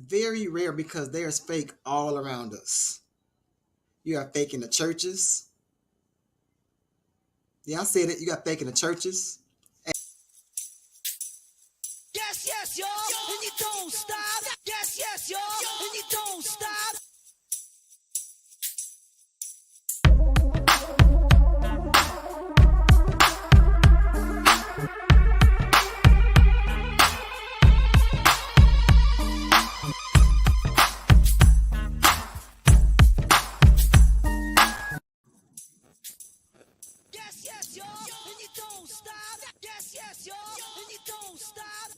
very rare because there's fake all around us. You got fake in the churches. Yeah, I said it. You got fake in the churches. Yes, yes, y'all, and you don't stop. Yes, yes, y'all, and you don't stop. Yes, yes, y'all, and you don't stop. Yes, yes, y'all, and you don't stop.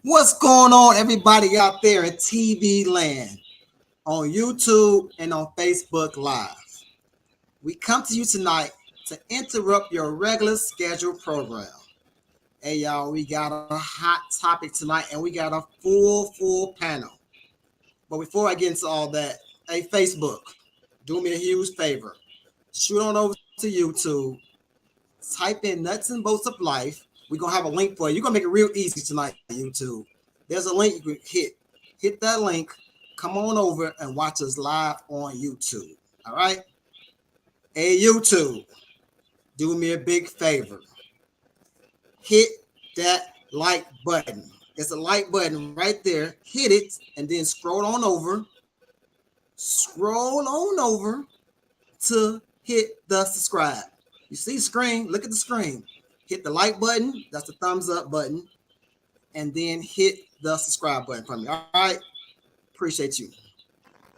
What's going on, everybody out there in TV land, on YouTube and on Facebook Live? We come to you tonight to interrupt your regular scheduled program. Hey, y'all, we got a hot topic tonight, and we got a full panel. But before I get into all that, hey, Facebook, do me a huge favor. Shoot on over to YouTube, type in Nuts and Bolts of Life. We're going to have a link for you. You're going to make it real easy tonight, YouTube. There's a link you can hit. Hit that link. Come on over and watch us live on YouTube. All right? Hey, YouTube, do me a big favor. Hit that like button. It's a like button right there. Hit it and then scroll on over. Scroll on over to hit the subscribe. You see the screen? Look at the screen. Hit the like button. That's the thumbs up button. And then hit the subscribe button for me. All right? Appreciate you.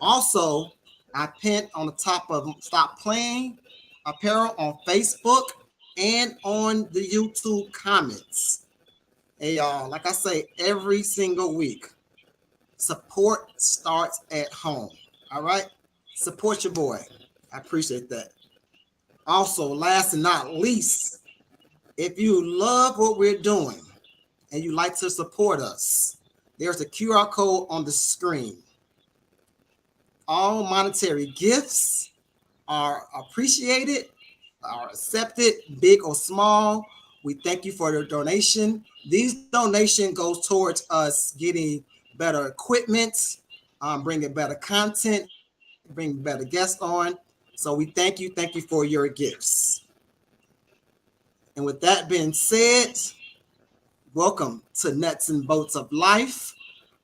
Also, I pinned on the top of Stop Playing Apparel on Facebook and on the YouTube comments. Hey, y'all, like I say, every single week, support starts at home. All right? Support your boy. I appreciate that. Also, last and not least, if you love what we're doing and you like to support us, there's a QR code on the screen. All monetary gifts are appreciated, are accepted, big or small. We thank you for your donation. These donation goes towards us getting better equipment, bringing better content, bringing better guests on. So we thank you for your gifts. And with that being said, welcome to Nuts and Bolts of Life.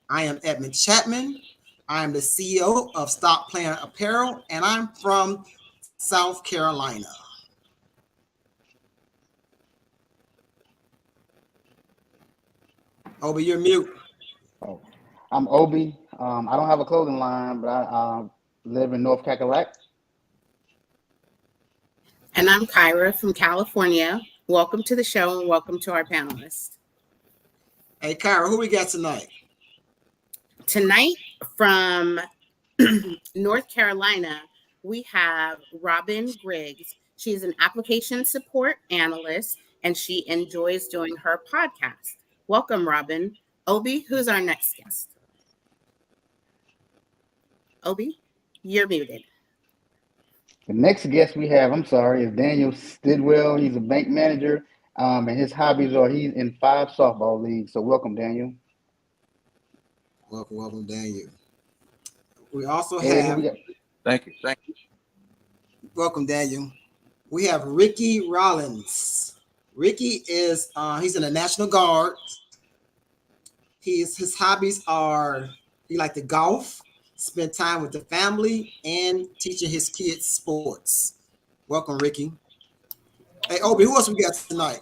I am Edmund Chapman. I am the CEO of Stop Playing Apparel, and I'm from South Carolina. Obi, you're mute. Oh, I'm Obi. I don't have a clothing line, but I live in North Cackalack. And I'm Kyra from California. Welcome to the show and welcome to our panelists. Hey, Kyra, who we got tonight? Tonight from North Carolina, we have Robin Griggs. She's an application support analyst and she enjoys doing her podcast. Welcome, Robin. Obi, who's our next guest? Obi, you're muted. The next guest we have, is Daniel Stidwell. He's a bank manager, and his hobbies are he's in 5 softball leagues. So welcome, Daniel. Welcome, Daniel. We also have... Thank you. Welcome, Daniel. We have Ricky Rollins. Ricky is, he's in the National Guard. His hobbies are, he like to golf, spend time with the family, and teaching his kids sports. Welcome, Ricky. Hey, Obi, who else we got tonight?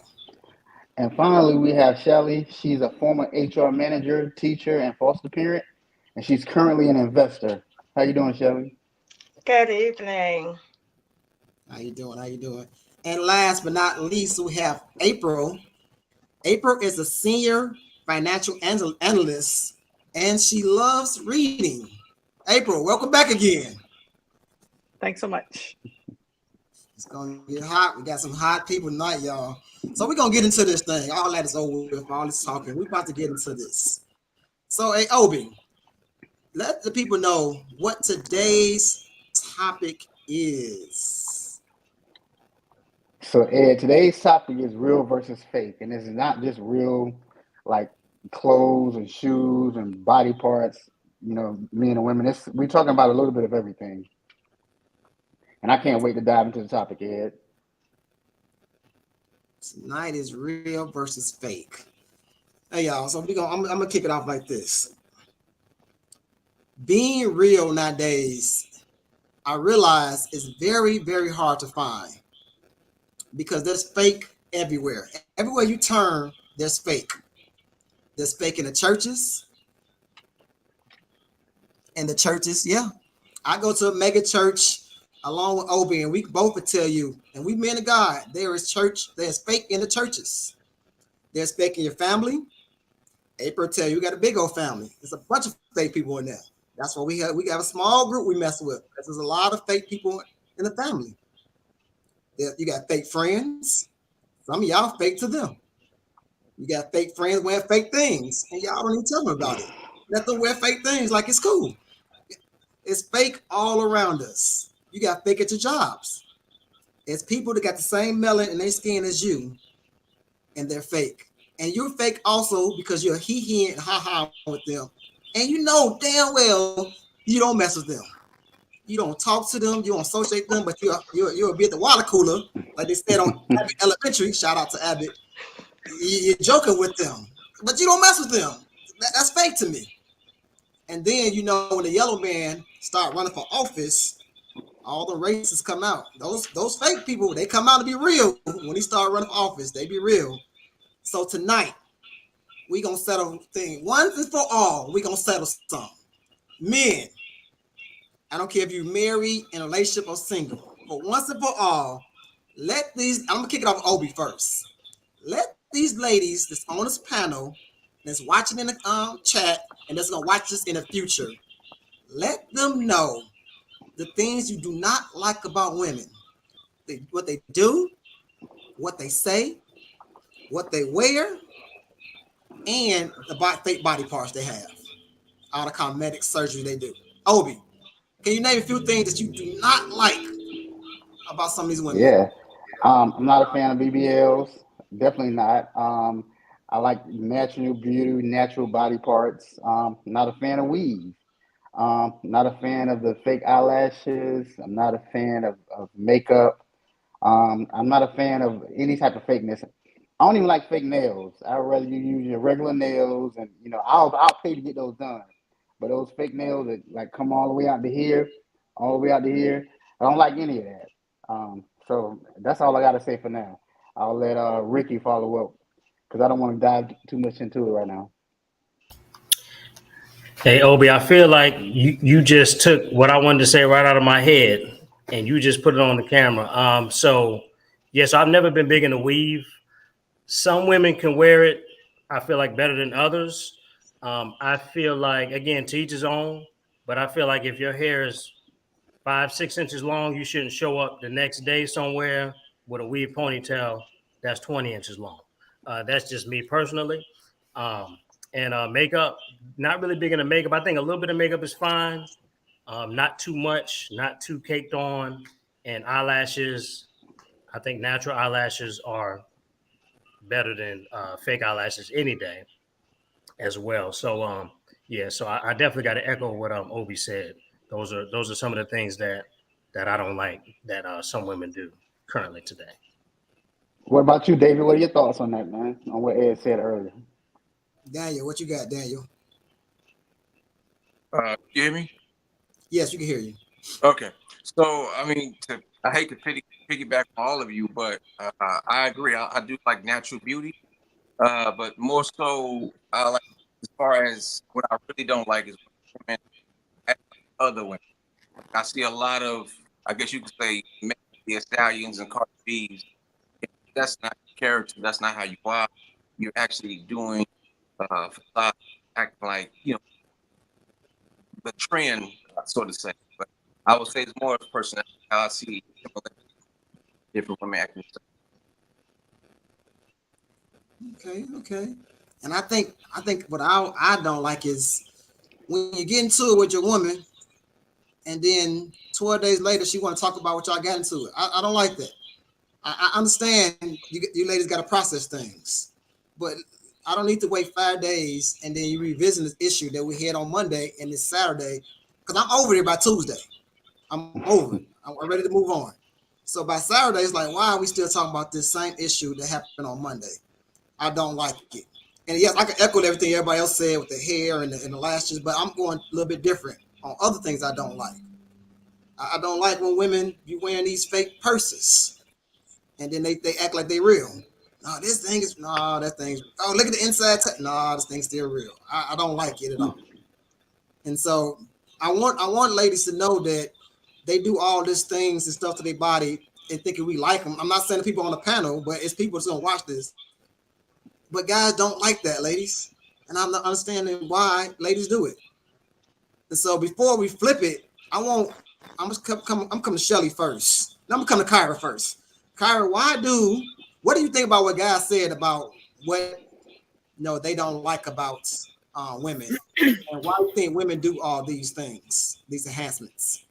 And finally, we have Shelly. She's a former HR manager, teacher, and foster parent, and she's currently an investor. How you doing, Shelly? Good evening. How you doing? And last but not least, we have April. April is a senior financial analyst, and she loves reading. April, welcome back again. Thanks so much. It's going to get hot. We got some hot people tonight, y'all. So we're going to get into this thing. All that is over with, all this talking. We're about to get into this. So, hey, Obi, let the people know what today's topic is? So Ed, today's topic is real versus fake, and it's not just real like clothes and shoes and body parts. Men and women. We're talking about a little bit of everything, and I can't wait to dive into the topic, Ed. Tonight is real versus fake. Hey y'all, so I'm gonna kick it off like this. Being real nowadays, I realize is very, very hard to find because there's fake everywhere. Everywhere you turn, there's fake. There's fake in the churches. Yeah. I go to a mega church along with Obi, and we both would tell you, and we men of God, there's fake in the churches. There's fake in your family. April tell you, we got a big old family. There's a bunch of fake people in there. That's why we have a small group we mess with. There's a lot of fake people in the family. You got fake friends. Some of y'all fake to them. You got fake friends wearing fake things, and y'all don't even tell them about it. Let them wear fake things like it's cool. It's fake all around us. You got fake at your jobs. It's people that got the same melanin in their skin as you, and they're fake. And you're fake also because you're hee and ha-ha with them. And you know damn well you don't mess with them. You don't talk to them, you don't associate them, but you'll be at the water cooler, like they said on Abbott Elementary. Shout out to Abbott. You're joking with them, but you don't mess with them. That's fake to me. And then when the yellow man start running for office, all the racists come out. Those fake people, they come out to be real. When he start running for office, they be real. So tonight, we gonna settle things once and for all. We gonna settle something. Men, I don't care if you're married, in a relationship, or single, but once and for all, I'm gonna kick it off with Obi first. Let these ladies that's on this panel, that's watching in the chat, and that's gonna watch this in the future, let them know the things you do not like about women. What they do, what they say, what they wear, and the fake body parts they have. All the cosmetic surgery they do. Obi, can you name a few things that you do not like about some of these women? Yeah. I'm not a fan of BBLs. Definitely not. I like natural beauty, natural body parts. Not a fan of weave. Not a fan of the fake eyelashes. I'm not a fan of makeup. I'm not a fan of any type of fakeness. I don't even like fake nails. I'd rather you use your regular nails, and I'll pay to get those done. But those fake nails that like come all the way out to here, all the way out to here, I don't like any of that. So that's all I got to say for now. I'll let Ricky follow up because I don't want to dive too much into it right now. Hey, Obi, I feel like you just took what I wanted to say right out of my head and you just put it on the camera. So, yes, I've never been big into weave. Some women can wear it, I feel like, better than others. I feel like, again, to each his own, but I feel like if your hair is 5-6 inches long, you shouldn't show up the next day somewhere with a weave ponytail that's 20 inches long. That's just me personally. And makeup, not really big into makeup. I think a little bit of makeup is fine. Not too much, not too caked on. And eyelashes, I think natural eyelashes are better than fake eyelashes any day as well. So, so I definitely got to echo what Obi said. Those are some of the things that I don't like that some women do currently today. What about you, David? What are your thoughts on that, man? On what Ed said earlier? Daniel, what you got, Daniel? You hear me? Yes, we can hear you. Okay. So, I mean, I hate to piggyback on all of you, but I agree. I do like natural beauty, but more so, I like as far as what I really don't like is when women act like other women. I see a lot of, I guess you could say, the Stallions and Cardi B's. That's not your character. That's not how you are. You're actually doing facade, acting like the trend, so to say. But I would say it's more of personality. How I see different women acting. Okay. And I think what I don't like is when you get into it with your woman and then 12 days later she want to talk about what y'all got into it. I don't like that. I understand you ladies got to process things, but I don't need to wait 5 days and then you revisit this issue that we had on Monday and it's Saturday, because I'm over it by Tuesday. I'm over it. I'm ready to move on. So by Saturday, it's like, why are we still talking about this same issue that happened on Monday? I don't like it. And yes, I can echo everything everybody else said with the hair and the lashes, but I'm going a little bit different on other things I don't like. I don't like when women be wearing these fake purses and then they act like they real. No, this thing is, no, that thing's, oh, look at the inside. No, this thing's still real. I don't like it at all. And so I want ladies to know that they do all these things and stuff to their body and thinking we like them. I'm not saying the people on the panel, but it's people that's gonna watch this. But guys don't like that, ladies. And I'm not understanding why ladies do it. And so before we flip it, I'm coming to Shelly first. Now I'm gonna come to Kyra first. Kyra, what do you think about what guys said about what they don't like about women? And why do you think women do all these things, these enhancements?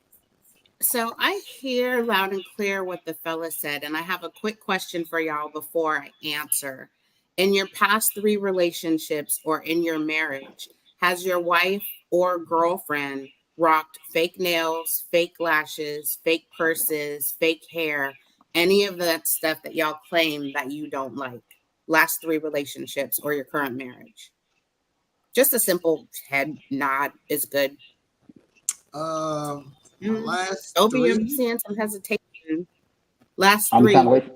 So I hear loud and clear what the fella said, and I have a quick question for y'all before I answer. In your past 3 relationships or in your marriage, has your wife or girlfriend rocked fake nails, fake lashes, fake purses, fake hair, any of that stuff that y'all claim that you don't like? Last 3 relationships or your current marriage? Just a simple head nod is good. Last Obi, I'm 3. seeing some hesitation. Last I'm 3. trying to wait.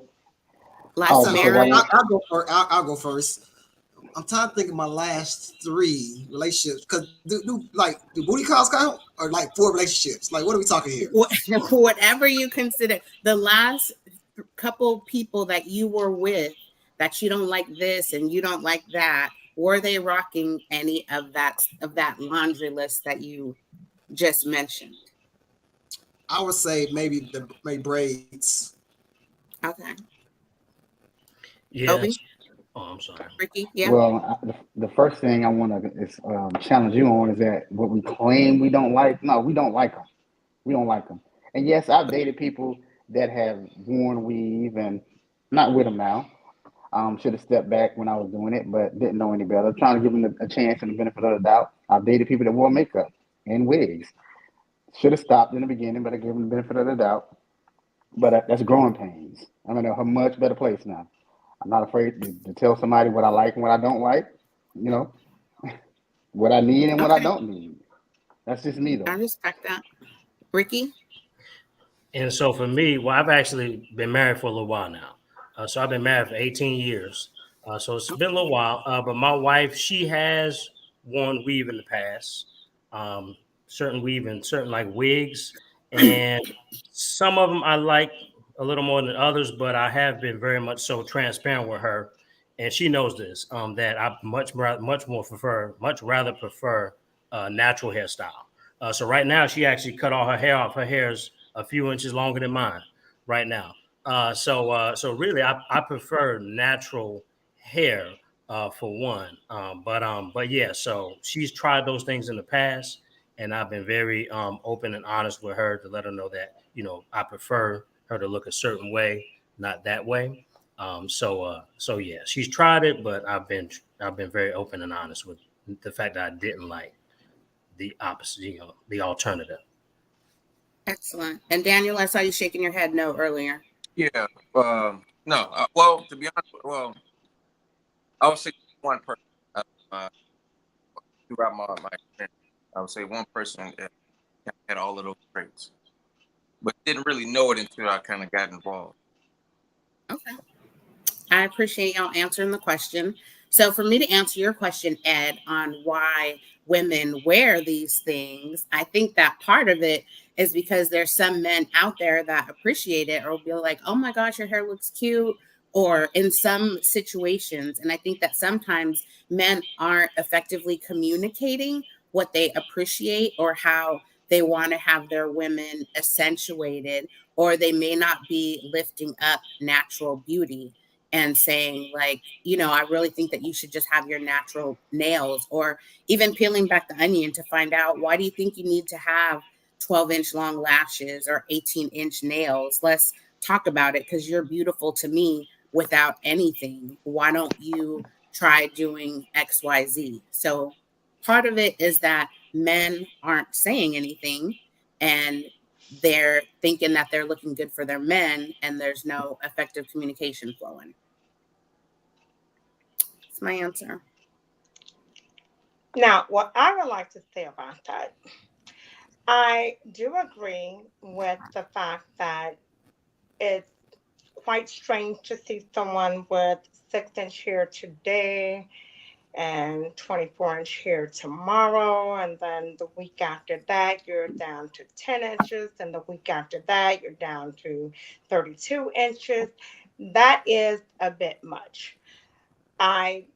Last marriage. I'll go first. I'm trying to think of my last 3 relationships, because do booty calls count, or like 4 relationships? Like, what are we talking here? Whatever you consider. The last couple people that you were with that you don't like this and you don't like that, were they rocking any of that laundry list that you just mentioned? I would say maybe braids. Okay. Yes. Obi? Oh, I'm sorry. Ricky? Yeah. Well, the first thing I want to is challenge you on is that what we claim we don't like. No, we don't like them. We don't like them. And yes, I've dated people that have worn weave, and not with them now. Should have stepped back when I was doing it, but didn't know any better. Trying to give them a chance and the benefit of the doubt. I've dated people that wore makeup and wigs. Should have stopped in the beginning, but I gave them the benefit of the doubt. But that's growing pains. I'm in a much better place now. I'm not afraid to tell somebody what I like and what I don't like. You know, what I need and what I don't need. That's just me, though. I respect that. Ricky? And so for me, well, I've actually been married for a little while now. So I've been married for 18 years. So it's been a little while. But my wife, she has worn weave in the past. Certain weave and certain like wigs. And some of them I like a little more than others, but I have been very much so transparent with her. And she knows this, that I much rather prefer natural hairstyle. So right now, she actually cut all her hair off. Her hair's a few inches longer than mine right now. So really, I prefer natural hair for one. But yeah, so she's tried those things in the past, and I've been very open and honest with her to let her know that I prefer her to look a certain way, not that way. So yeah, she's tried it, but I've been very open and honest with the fact that I didn't like the opposite, the alternative. Excellent. And Daniel, I saw you shaking your head no earlier. Yeah. No. Well, to be honest, I would say one person throughout my experience. I would say one person had all of those traits, but didn't really know it until I kind of got involved. Okay. I appreciate y'all answering the question. So for me to answer your question, Ed, on why women wear these things, I think that part of it is because there's some men out there that appreciate it or will be like, oh my gosh, your hair looks cute. Or in some situations, and I think that sometimes men aren't effectively communicating what they appreciate or how they want to have their women accentuated, or they may not be lifting up natural beauty and saying like, I really think that you should just have your natural nails, or even peeling back the onion to find out, why do you think you need to have 12-inch long lashes or 18-inch nails. Let's talk about it because you're beautiful to me without anything. Why don't you try doing XYZ? So part of it is that men aren't saying anything and they're thinking that they're looking good for their men and there's no effective communication flowing. That's my answer. Now, what I would like to say about that, I do agree with the fact that it's quite strange to see someone with 6-inch hair today and 24-inch hair tomorrow, and then the week after that you're down to 10 inches, and the week after that you're down to 32 inches. That is a bit much. I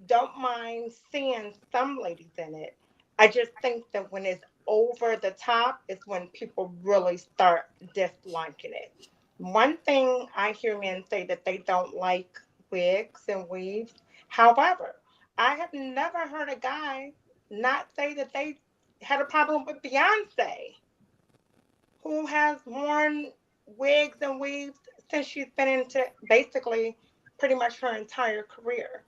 don't mind seeing some ladies in it. I just think that when it's over the top is when people really start disliking it. One thing I hear men say that they don't like wigs and weaves. However, I have never heard a guy not say that they had a problem with Beyonce, who has worn wigs and weaves since she's been into basically pretty much her entire career.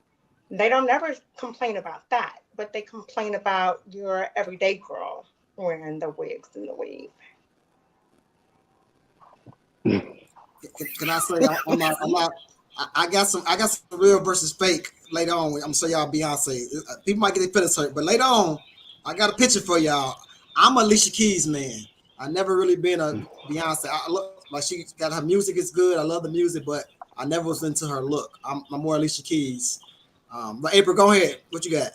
They don't ever complain about that, but they complain about your everyday girl wearing the wigs and the weave. Can I say I'm not I got some real versus fake later on. I'm gonna show y'all Beyonce. People might get their feelings hurt, but later on, I got a picture for y'all. I'm a Alicia Keys man. I never really been a Beyonce. I look like she got her music is good. I love the music, but I never was into her look. I'm more Alicia Keys. But April, go ahead. What you got?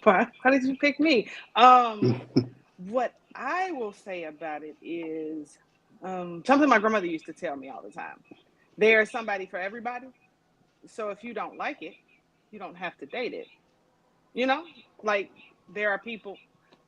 How did you pick me? What I will say about it is something my grandmother used to tell me all the time. There's somebody for everybody. So if you don't like it, you don't have to date it. You know, like there are people,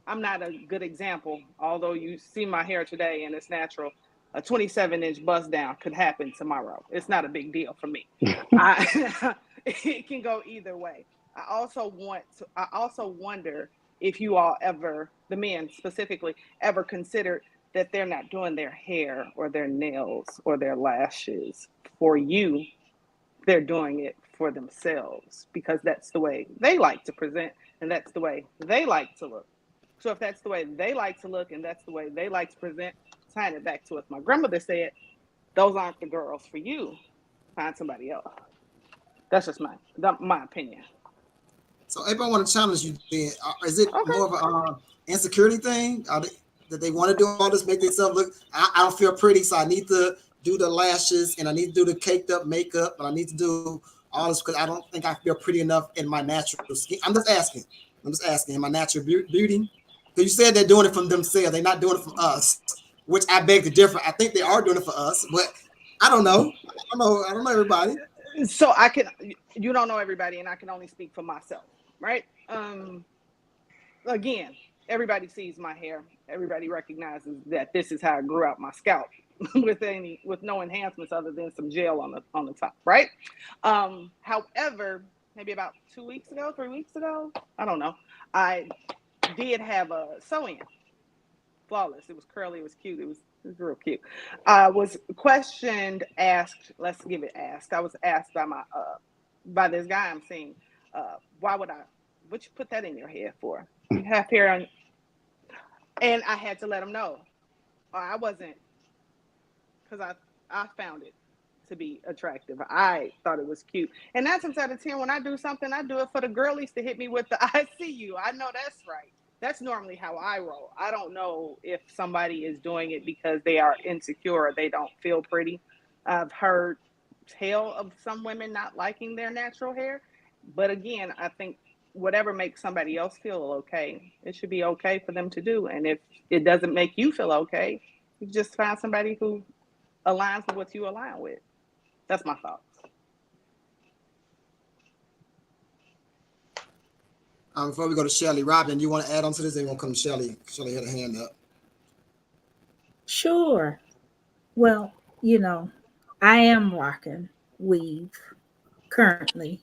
I'm not a good example, although you see my hair today and it's natural. A 27-inch bust down could happen tomorrow. It's not a big deal for me. It can go either way. I also wonder if you all ever, the men specifically, ever considered that they're not doing their hair or their nails or their lashes for you. They're doing it for themselves because that's the way they like to present and that's the way they like to look. So if that's the way they like to look and that's the way they like to present, tying it back to what my grandmother said, those aren't the girls for you. Find somebody else. That's just my opinion. So April, I want to challenge you. Then, is it Okay. more of an insecurity thing? That they want to do all this, make themselves look? I don't feel pretty, so I need to do the lashes and I need to do the caked up makeup and I need to do all this because I don't think I feel pretty enough in my natural skin. I'm just asking in my natural beauty. Because you said they're doing it from themselves, they're not doing it from us, which I beg to differ. I think they are doing it for us, but I don't know. I don't know everybody. So you don't know everybody, and I can only speak for myself, right? Again, everybody sees my hair. Everybody recognizes that this is how I grew out my scalp with no enhancements other than some gel on the top, right? However, maybe about 3 weeks ago, I don't know, I did have a sew-in. Flawless. It was curly. It was cute. It was real cute. I was asked. I was asked by this guy I'm seeing, what you put that in your hair for? You have hair on, and I had to let him know. I wasn't, because I found it to be attractive. I thought it was cute. And 9 times out of 10, when I do something, I do it for the girlies to hit me with the I see you. I know that's right. That's normally how I roll. I don't know if somebody is doing it because they are insecure or they don't feel pretty. I've heard tale of some women not liking their natural hair. But again, I think whatever makes somebody else feel okay, it should be okay for them to do. And if it doesn't make you feel okay, you just find somebody who aligns with what you align with. That's my thoughts. Before we go to Shelly, Robin, you want to add on to this? They won't come to Shelly. Shelly had a hand up. Sure. Well, I am rocking weave currently.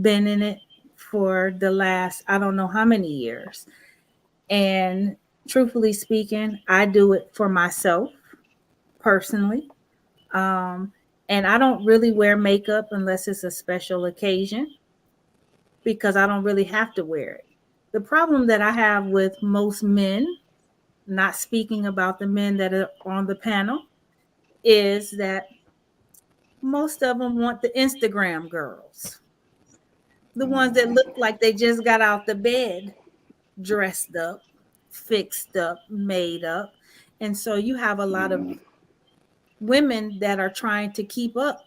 Been in it for the last, I don't know how many years. And truthfully speaking, I do it for myself personally. Um, and I don't really wear makeup unless it's a special occasion because I don't really have to wear it. The problem that I have with most men, not speaking about the men that are on the panel, is that most of them want the Instagram girls, the ones that look like they just got out the bed, dressed up, fixed up, made up. And so you have a lot of women that are trying to keep up.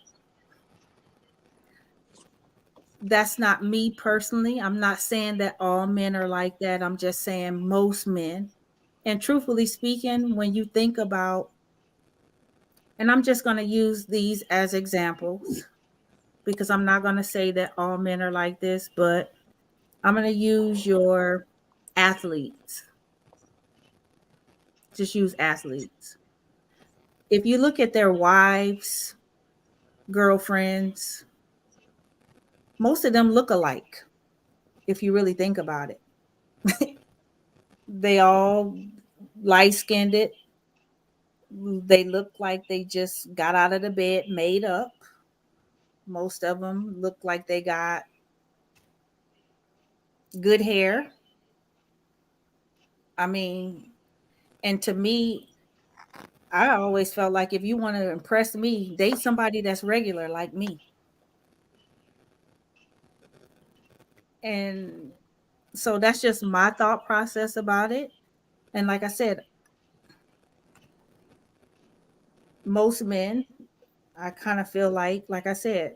That's not me personally. I'm not saying that all men are like that. I'm just saying most men. And truthfully speaking, when you think about, and I'm just going to use these as examples because I'm not going to say that all men are like this, but I'm going to use your athletes. Just use athletes. If you look at their wives, girlfriends, most of them look alike if you really think about it. They all light skinned it. They look like they just got out of the bed, made up. Most of them look like they got good hair. I mean, and to me, I always felt like if you want to impress me, date somebody that's regular like me. And so that's just my thought process about it. And like I said, most men, I kind of feel like I said,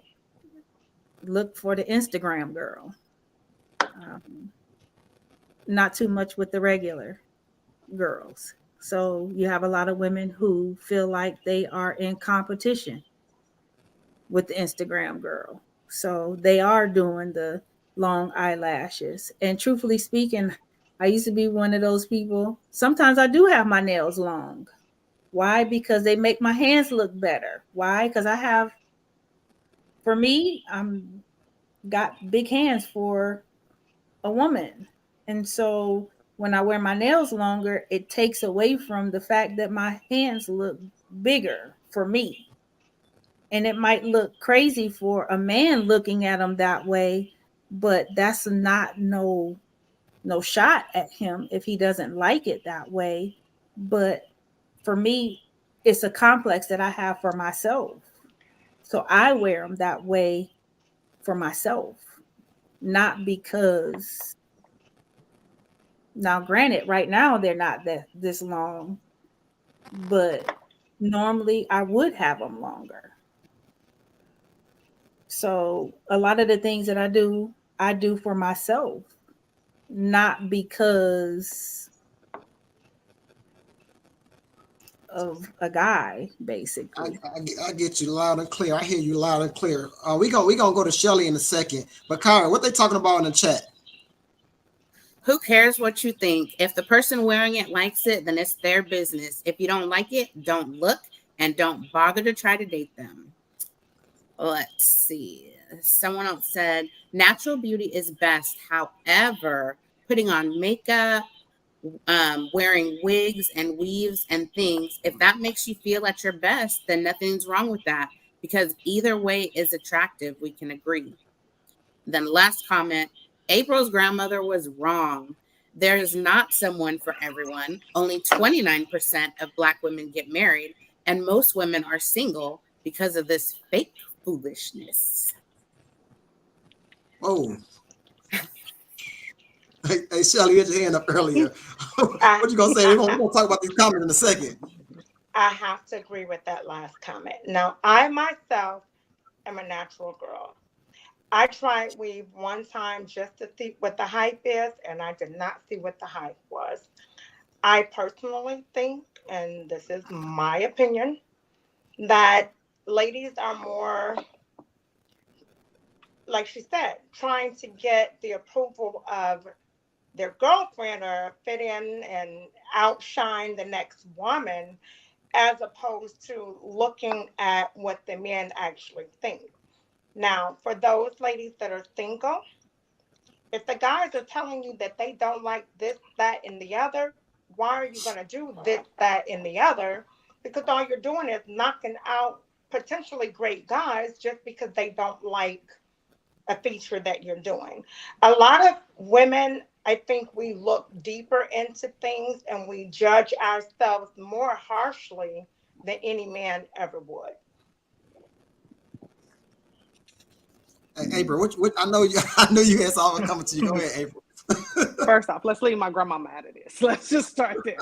look for the Instagram girl. Um, Not too much with the regular girls. So you have a lot of women who feel like they are in competition with the Instagram girl. So they are doing the long eyelashes. And truthfully speaking, I used to be one of those people. Sometimes I do have my nails long. Why? Because they make my hands look better. Why? Because I have, for me, I'm got big hands for a woman. And so when I wear my nails longer, it takes away from the fact that my hands look bigger for me. And it might look crazy for a man looking at them that way, but that's not no shot at him if he doesn't like it that way. But for me, it's a complex that I have for myself. So I wear them that way for myself, not because now granted right now they're not that this long, but normally I would have them longer. So a lot of the things that I do for myself, not because of a guy, basically. I get you loud and clear. I hear you loud and clear. We gonna go to Shelly in a second. But Kyra, what they talking about in the chat? Who cares what you think? If the person wearing it likes it, then it's their business. If you don't like it, don't look and don't bother to try to date them. Let's see. Someone else said natural beauty is best. However, putting on makeup, wearing wigs and weaves and things, if that makes you feel at your best, then nothing's wrong with that because either way is attractive. We can agree. Then last comment, April's grandmother was wrong. There is not someone for everyone. Only 29% of Black women get married, and most women are single because of this fake foolishness. Oh, hey Shelly, you had your hand up earlier. What you gonna say? We're gonna talk about these comments in a second. I have to agree with that last comment. Now, I myself am a natural girl. I tried weave one time just to see what the hype is, and I did not see what the hype was. I personally think, and this is my opinion, that ladies are more, like she said, trying to get the approval of their girlfriend or fit in and outshine the next woman as opposed to looking at what the men actually think. Now, for those ladies that are single, if the guys are telling you that they don't like this, that, and the other, why are you going to do this, that, and the other? Because all you're doing is knocking out potentially great guys just because they don't like a feature that you're doing. A lot of women, I think we look deeper into things and we judge ourselves more harshly than any man ever would. Hey, April, what I know you had something coming to you. Go ahead, April. First off, let's leave my grandmama out of this. Let's just start there.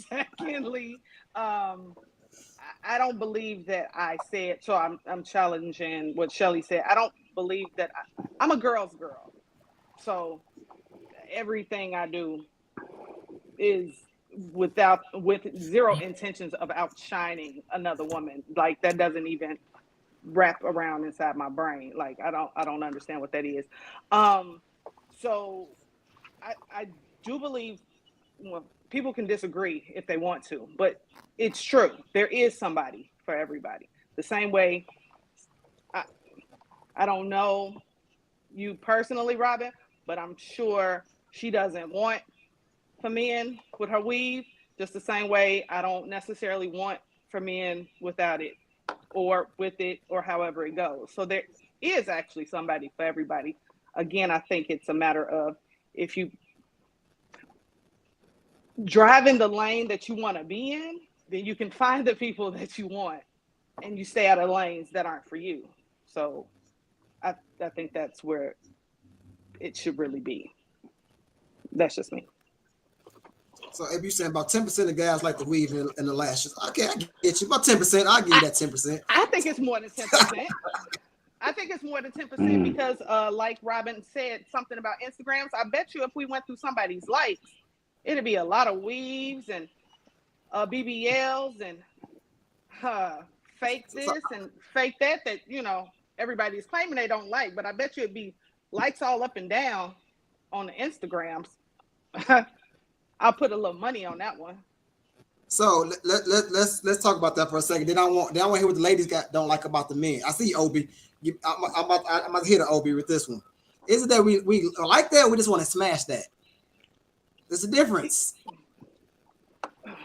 Secondly, I don't believe that I said, so I'm challenging what Shelly said. I don't believe that I'm a girl's girl. So everything I do is with zero intentions of outshining another woman. Like, that doesn't even wrap around inside my brain. Like, I don't understand what that is. So I do believe, well, people can disagree if they want to, but it's true. There is somebody for everybody. The same way, I don't know you personally, Robin, but I'm sure she doesn't want for men with her weave, just the same way I don't necessarily want for men without it, or with it, or however it goes. So there is actually somebody for everybody. Again, I think it's a matter of, if you drive in the lane that you want to be in, then you can find the people that you want, and you stay out of lanes that aren't for you. So I think that's where it should really be. That's just me. So if you're saying about 10% of guys like to weave in the lashes, okay, I get you. About 10%, I'll give you that 10%. I think it's more than 10%. I think it's more than 10% because, like Robin said, something about Instagrams. I bet you if we went through somebody's likes, it'd be a lot of weaves and BBLs and fake this and fake that, you know, everybody's claiming they don't like. But I bet you it'd be likes all up and down on the Instagrams. I'll put a little money on that one. So let's talk about that for a second. Then I want to hear what the ladies don't like about the men. I see Obi. I'm about to hit an Obi with this one. Is it that we like that, or we just want to smash that? There's a difference.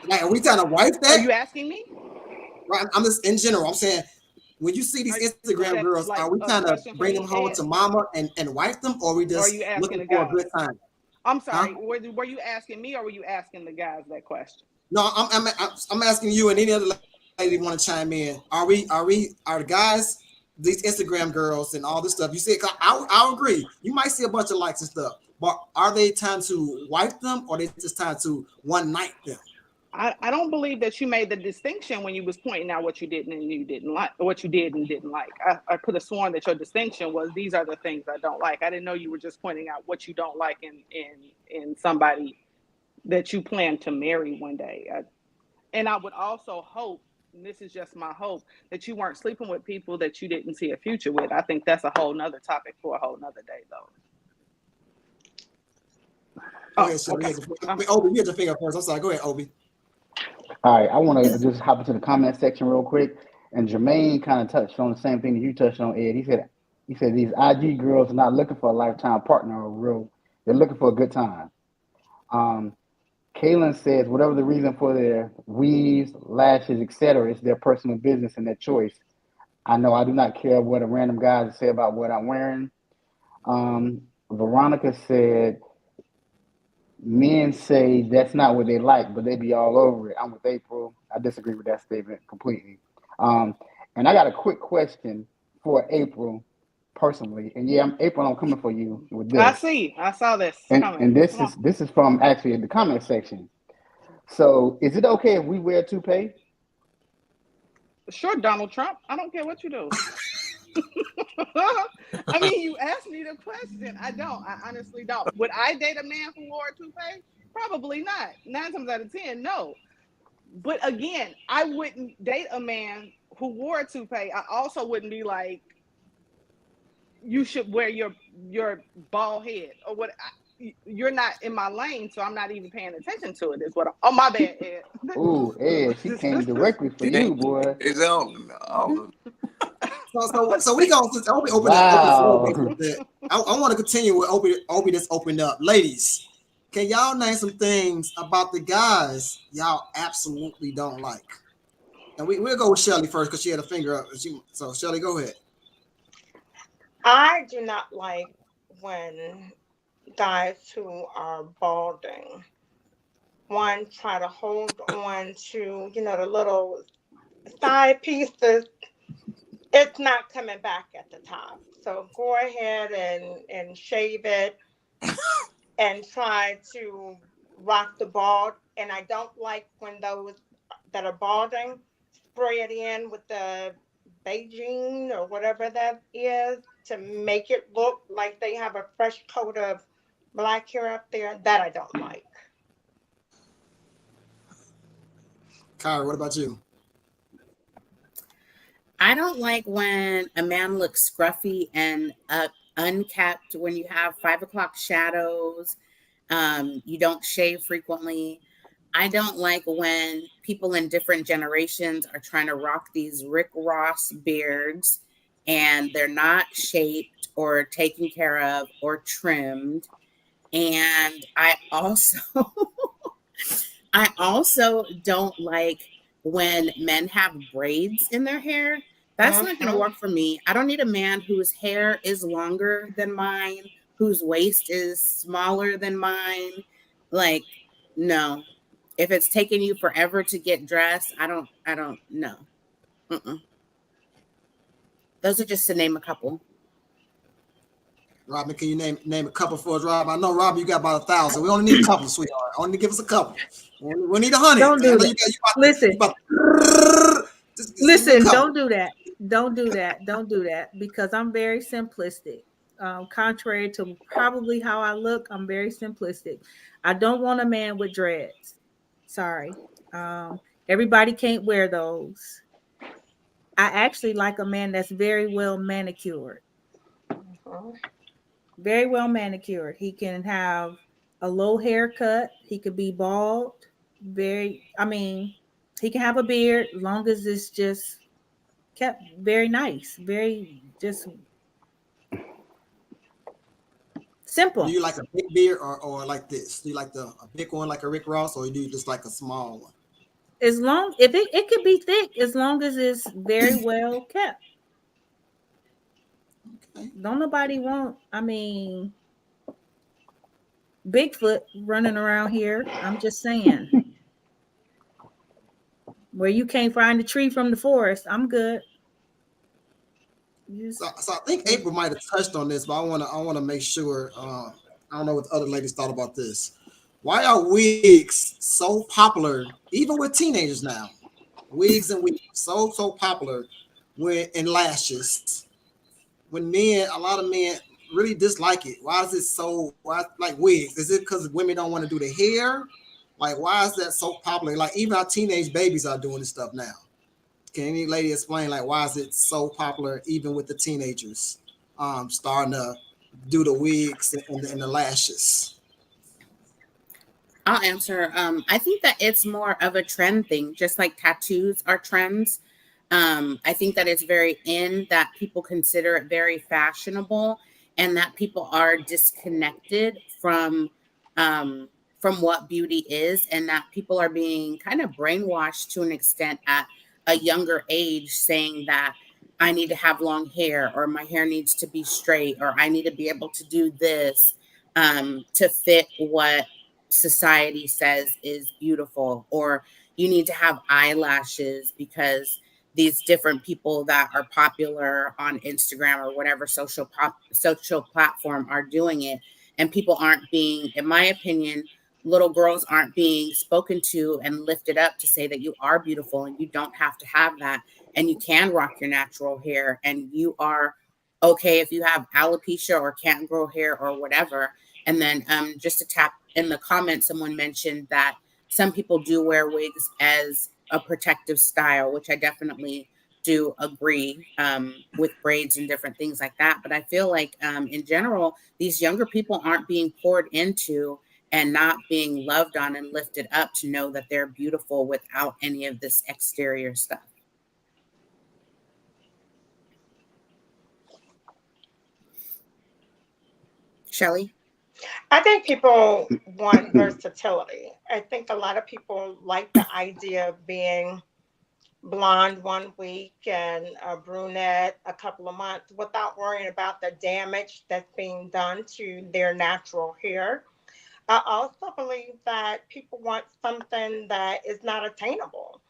Like, are we trying to wipe that? Are you asking me? Right, I'm just in general. I'm saying, when you see these Instagram girls, like, are we trying to bring them home to mama and wipe them, or are we just looking for a good time? I'm sorry. Huh? Were you asking me, or were you asking the guys that question? No, I'm asking you and any other lady want to chime in. Are the guys, these Instagram girls and all this stuff? You said, I'll agree. You might see a bunch of likes and stuff, but are they time to wipe them, or are they just time to one night them? I don't believe that you made the distinction when you was pointing out what you didn't and you didn't like, what you did and didn't like. I could have sworn that your distinction was, these are the things I don't like. I didn't know you were just pointing out what you don't like in somebody that you plan to marry one day. And I would also hope, and this is just my hope, that you weren't sleeping with people that you didn't see a future with. I think that's a whole nother topic for a whole nother day, though. Obi, you had your finger first. I'm sorry. Go ahead, Obi. All right, I want to just hop into the comment section real quick. And Jermaine kind of touched on the same thing that you touched on, Ed. He said these IG girls are not looking for a lifetime partner or real. They're looking for a good time. Kaylin says, whatever the reason for their weaves, lashes, etc., it's their personal business and their choice. I know I do not care what a random guy say about what I'm wearing. Veronica said, men say that's not what they like, but they be all over it. I'm with April. I disagree with that statement completely. And I got a quick question for April personally. And yeah, April, I'm coming for you with this. I saw this. And this is from actually the comment section. So is it okay if we wear a toupee? Sure, Donald Trump. I don't care what you do. I mean, you asked me the question. I honestly don't. Would I date a man who wore a toupee? Probably not. 9 times out of 10, no. But again, I wouldn't date a man who wore a toupee. I also wouldn't be like, you should wear your bald head or what. You're not in my lane, so I'm not even paying attention to it. Is what? Oh, my bad, Ed. Ooh, Ed, she came directly for you, boy. It's on. So we go open wow. up. I want to continue with Obi that's opened up. Ladies, Can y'all name some things about the guys y'all absolutely don't like? And we'll go with Shelly first because she had a finger up. So Shelly, go ahead. I do not like when guys who are balding, one, try to hold on to, the little side pieces. It's not coming back at the top. So go ahead and shave it and try to rock the bald. And I don't like when those that are balding spray it in with the Beijing or whatever that is to make it look like they have a fresh coat of black hair up there. That I don't like. Kyra, what about you? I don't like when a man looks scruffy and unkept, when you have 5 o'clock shadows, you don't shave frequently. I don't like when people in different generations are trying to rock these Rick Ross beards and they're not shaped or taken care of or trimmed. And I also don't like when men have braids in their hair. That's not going to work for me. I don't need a man whose hair is longer than mine, whose waist is smaller than mine. Like, no. If it's taking you forever to get dressed, I don't know. Those are just to name a couple. Robin, can you name a couple for us, Rob? I know, Rob, you got about 1,000. We only need a couple, sweetheart. Only give us a couple. We need 100. Don't do that. Listen, don't do that. Don't do that. Don't do that because I'm very simplistic. Contrary to probably how I look, I'm very simplistic. I don't want a man with dreads. Sorry. Everybody can't wear those. I actually like a man that's very well manicured. Very well manicured. He can have a low haircut. He could be bald. He can have a beard as long as it's just kept very nice. Very just simple. Do you like a big beard or like this? Do you like a big one like a Rick Ross, or do you just like a small one? If it could be thick, as long as it's very well kept. Okay. Don't nobody want, Bigfoot running around here. I'm just saying. Where you can't find the tree from the forest, I'm good. So I think April might have touched on this, but I want to make sure. I don't know what the other ladies thought about this. Why are wigs so popular, even with teenagers now? Wigs and wigs so popular in lashes. When a lot of men really dislike it. Why is it so? Why like wigs? Is it because women don't want to do the hair? Like, why is that so popular? Like, even our teenage babies are doing this stuff now. Can any lady explain, like, why is it so popular, even with the teenagers starting to do the wigs and the lashes? I'll answer. I think that it's more of a trend thing, just like tattoos are trends. I think that it's very in that people consider it very fashionable, and that people are disconnected from what beauty is, and that people are being kind of brainwashed to an extent at a younger age, saying that I need to have long hair, or my hair needs to be straight, or I need to be able to do this to fit what society says is beautiful, or you need to have eyelashes because these different people that are popular on Instagram or whatever social platform are doing it. And people aren't being, in my opinion, little girls aren't being spoken to and lifted up to say that you are beautiful and you don't have to have that. And you can rock your natural hair, and you are okay if you have alopecia or can't grow hair or whatever. And then just to tap in the comments, someone mentioned that some people do wear wigs as a protective style, which I definitely do agree with braids and different things like that. But I feel like in general, these younger people aren't being poured into and not being loved on and lifted up to know that they're beautiful without any of this exterior stuff. Shelly? I think people want versatility. I think a lot of people like the idea of being blonde one week and a brunette a couple of months without worrying about the damage that's being done to their natural hair. I also believe that people want something that is not attainable.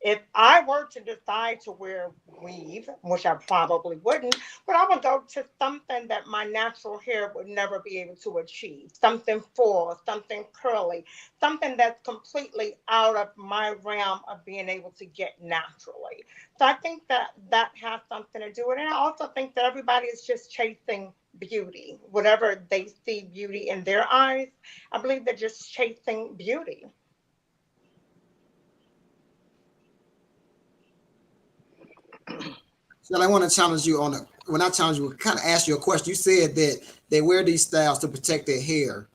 If I were to decide to wear weave, which I probably wouldn't, but I would go to something that my natural hair would never be able to achieve. Something full, something curly, something that's completely out of my realm of being able to get naturally. So I think that that has something to do with it. And I also think that everybody is just chasing beauty. Whatever they see beauty in their eyes, I believe they're just chasing beauty. So I want to challenge you on a when I challenge you, kind of ask you a question. You said that they wear these styles to protect their hair.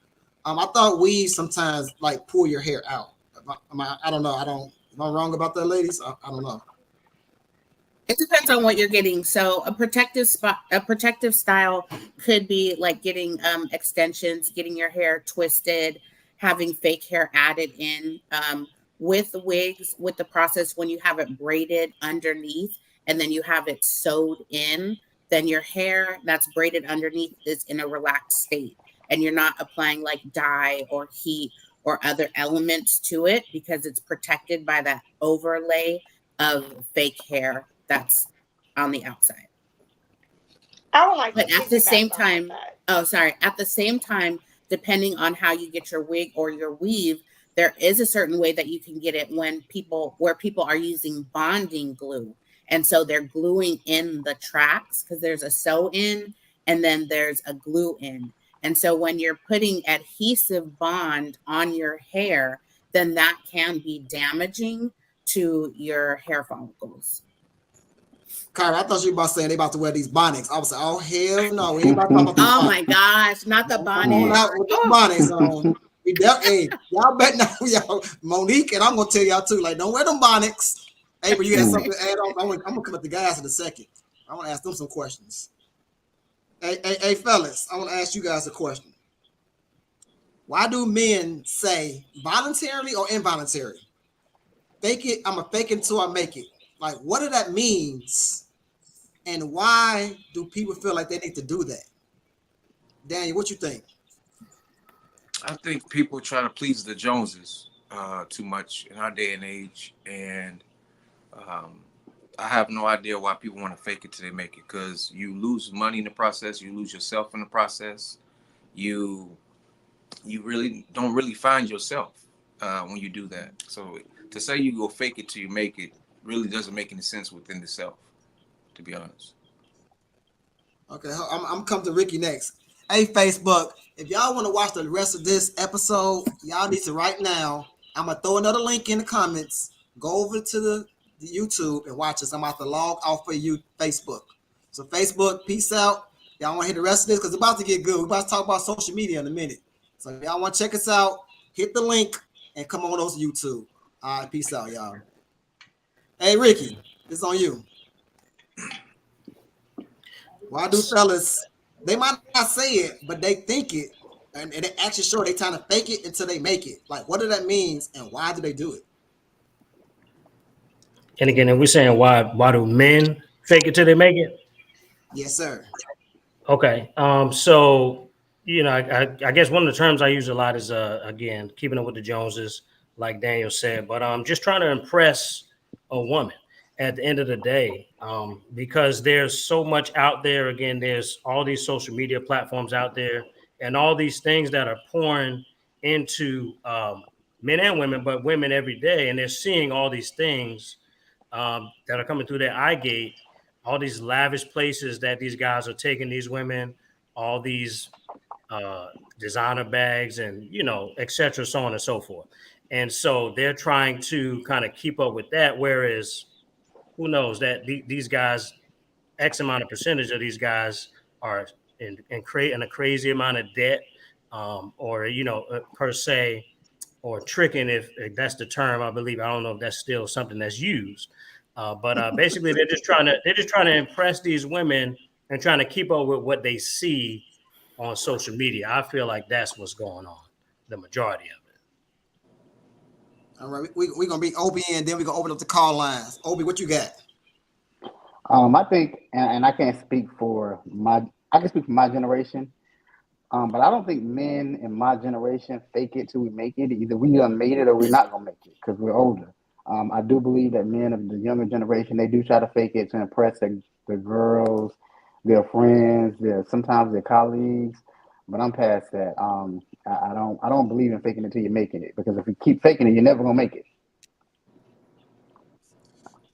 I thought weaves sometimes like pull your hair out. I don't know. Am I wrong about that, ladies? I don't know. It depends on what you're getting. So a protective style could be like getting extensions, getting your hair twisted, having fake hair added in. With wigs, with the process when you have it braided underneath and then you have it sewed in, then your hair that's braided underneath is in a relaxed state and you're not applying like dye or heat or other elements to it because it's protected by that overlay of fake hair that's on the outside. I would like to But at the piggyback same off of time, that. at the same time, depending on how you get your wig or your weave, there is a certain way that you can get it where people are using bonding glue. And so they're gluing in the tracks because there's a sew in and then there's a glue in. And so when you're putting adhesive bond on your hair, then that can be damaging to your hair follicles. Kyra, I thought you were about saying they about to wear these bonnets. I was like, oh hell no, we ain't about to talk about these Oh bonnets. my gosh, not the Come bonnet. on out with the bonnets on. Hey, y'all bet now, y'all. Monique, and I'm gonna tell y'all too, like, don't wear them bonnets. Hey, but you had something to add on. I'm gonna come up the guys in a second. I want to ask them some questions. Hey, fellas, I want to ask you guys a question. Why do men say voluntarily or involuntarily? Fake it, I'm gonna fake it until I make it. Like, what do that means? And why do people feel like they need to do that? Daniel, what you think? I think people try to please the Joneses too much in our day and age, and I have no idea why people want to fake it till they make it. Because you lose money in the process, you lose yourself in the process. You really don't really find yourself when you do that. So to say you go fake it till you make it really doesn't make any sense within the self, to be honest. Okay, I'm coming to Ricky next. Hey, Facebook, if y'all want to watch the rest of this episode, y'all need to right now. I'm gonna throw another link in the comments. Go over to the YouTube and watch us. I'm about to log off for you, Facebook. So Facebook, peace out. Y'all want to hear the rest of this because it's about to get good. We're about to talk about social media in a minute. So if y'all want to check us out, hit the link and come on over to YouTube. All right, peace out, y'all. Hey, Ricky, this is on you. Why do fellas, they might not say it, but they think it, and they actually show they trying to fake it until they make it. Like, what does that mean, and why do they do it? And again, and we're saying why do men fake it till they make it? Yes, sir. Okay. So I guess one of the terms I use a lot is again keeping up with the Joneses, like Daniel said, but just trying to impress a woman at the end of the day, because there's so much out there. Again, there's all these social media platforms out there, and all these things that are pouring into men and women, but women every day, and they're seeing all these things that are coming through their eye gate, all these lavish places that these guys are taking these women, all these designer bags and, et cetera, so on and so forth. And so they're trying to kind of keep up with that. Whereas who knows that these guys, X amount of percentage of these guys are in a crazy amount of debt or, per se, or tricking, if that's the term. I believe, I don't know if that's still something that's used, but basically they're just trying to impress these women and trying to keep up with what they see on social media. I feel like that's what's going on, the majority of it. All right, we're gonna be Obi, and then we're gonna open up the call lines. Obi, what you got? I think, and I can't speak for my, I can speak for my generation. But I don't think men in my generation fake it till we make it. Either we done made it or we're not gonna make it because we're older. I do believe that men of the younger generation they do try to fake it to impress the girls, their friends, their sometimes their colleagues. But I'm past that. I don't believe in faking it till you're making it because if you keep faking it, you're never gonna make it.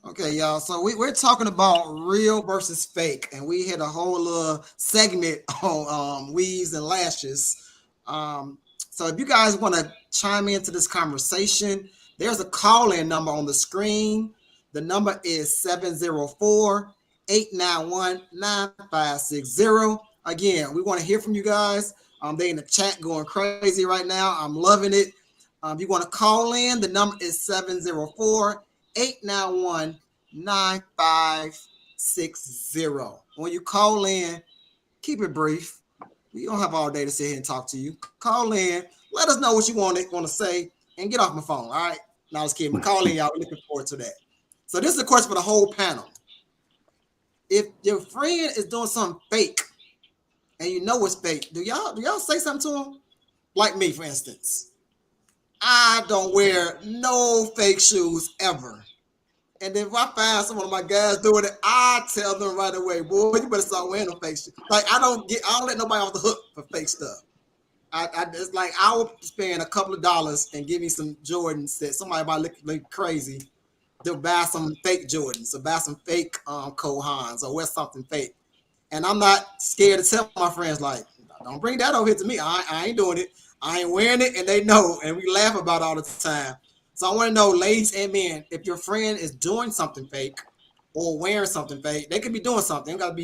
Okay, y'all. So we're talking about real versus fake, and we had a whole segment on weaves and lashes. So if you guys want to chime into this conversation, there's a call-in number on the screen. The number is 704-891-9560. Again, we want to hear from you guys. They in the chat going crazy right now. I'm loving it. If you want to call in, the number is 704-891-9560. When you call in, keep it brief. We don't have all day to sit here and talk to you. Call in, let us know what you want to say, and get off my phone. All right. Now I was kidding. Call in, y'all. We're looking forward to that. So this is a question for the whole panel. If your friend is doing something fake and you know it's fake, do y'all say something to them? Like me, for instance. I don't wear no fake shoes ever. And if I find some of my guys doing it, I tell them right away, boy, you better start wearing no fake shoes. Like I don't let nobody off the hook for fake stuff. It's like I will spend a couple of dollars and give me some Jordans that somebody might look crazy. They'll buy some fake Jordans or buy some fake Kohans or wear something fake. And I'm not scared to tell my friends, like, don't bring that over here to me. I ain't doing it. I ain't wearing it, and they know, and we laugh about it all the time. So I want to know, ladies and men, if your friend is doing something fake or wearing something fake, they could be doing something. It could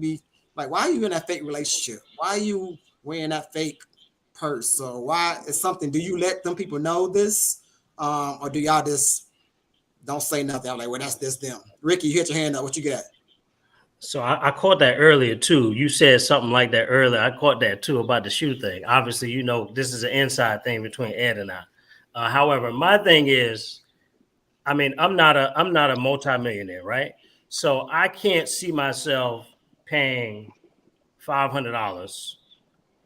be like, why are you in that fake relationship? Why are you wearing that fake purse? So why is something? Do you let them people know this, or do y'all just don't say nothing? I'm like, well, that's them. Ricky, you hit your hand up. What you got? So I caught that earlier too. You said something like that earlier. I caught that too about the shoe thing. Obviously, this is an inside thing between Ed and I. However, my thing is, I mean, I'm not a multimillionaire, right? So I can't see myself paying $500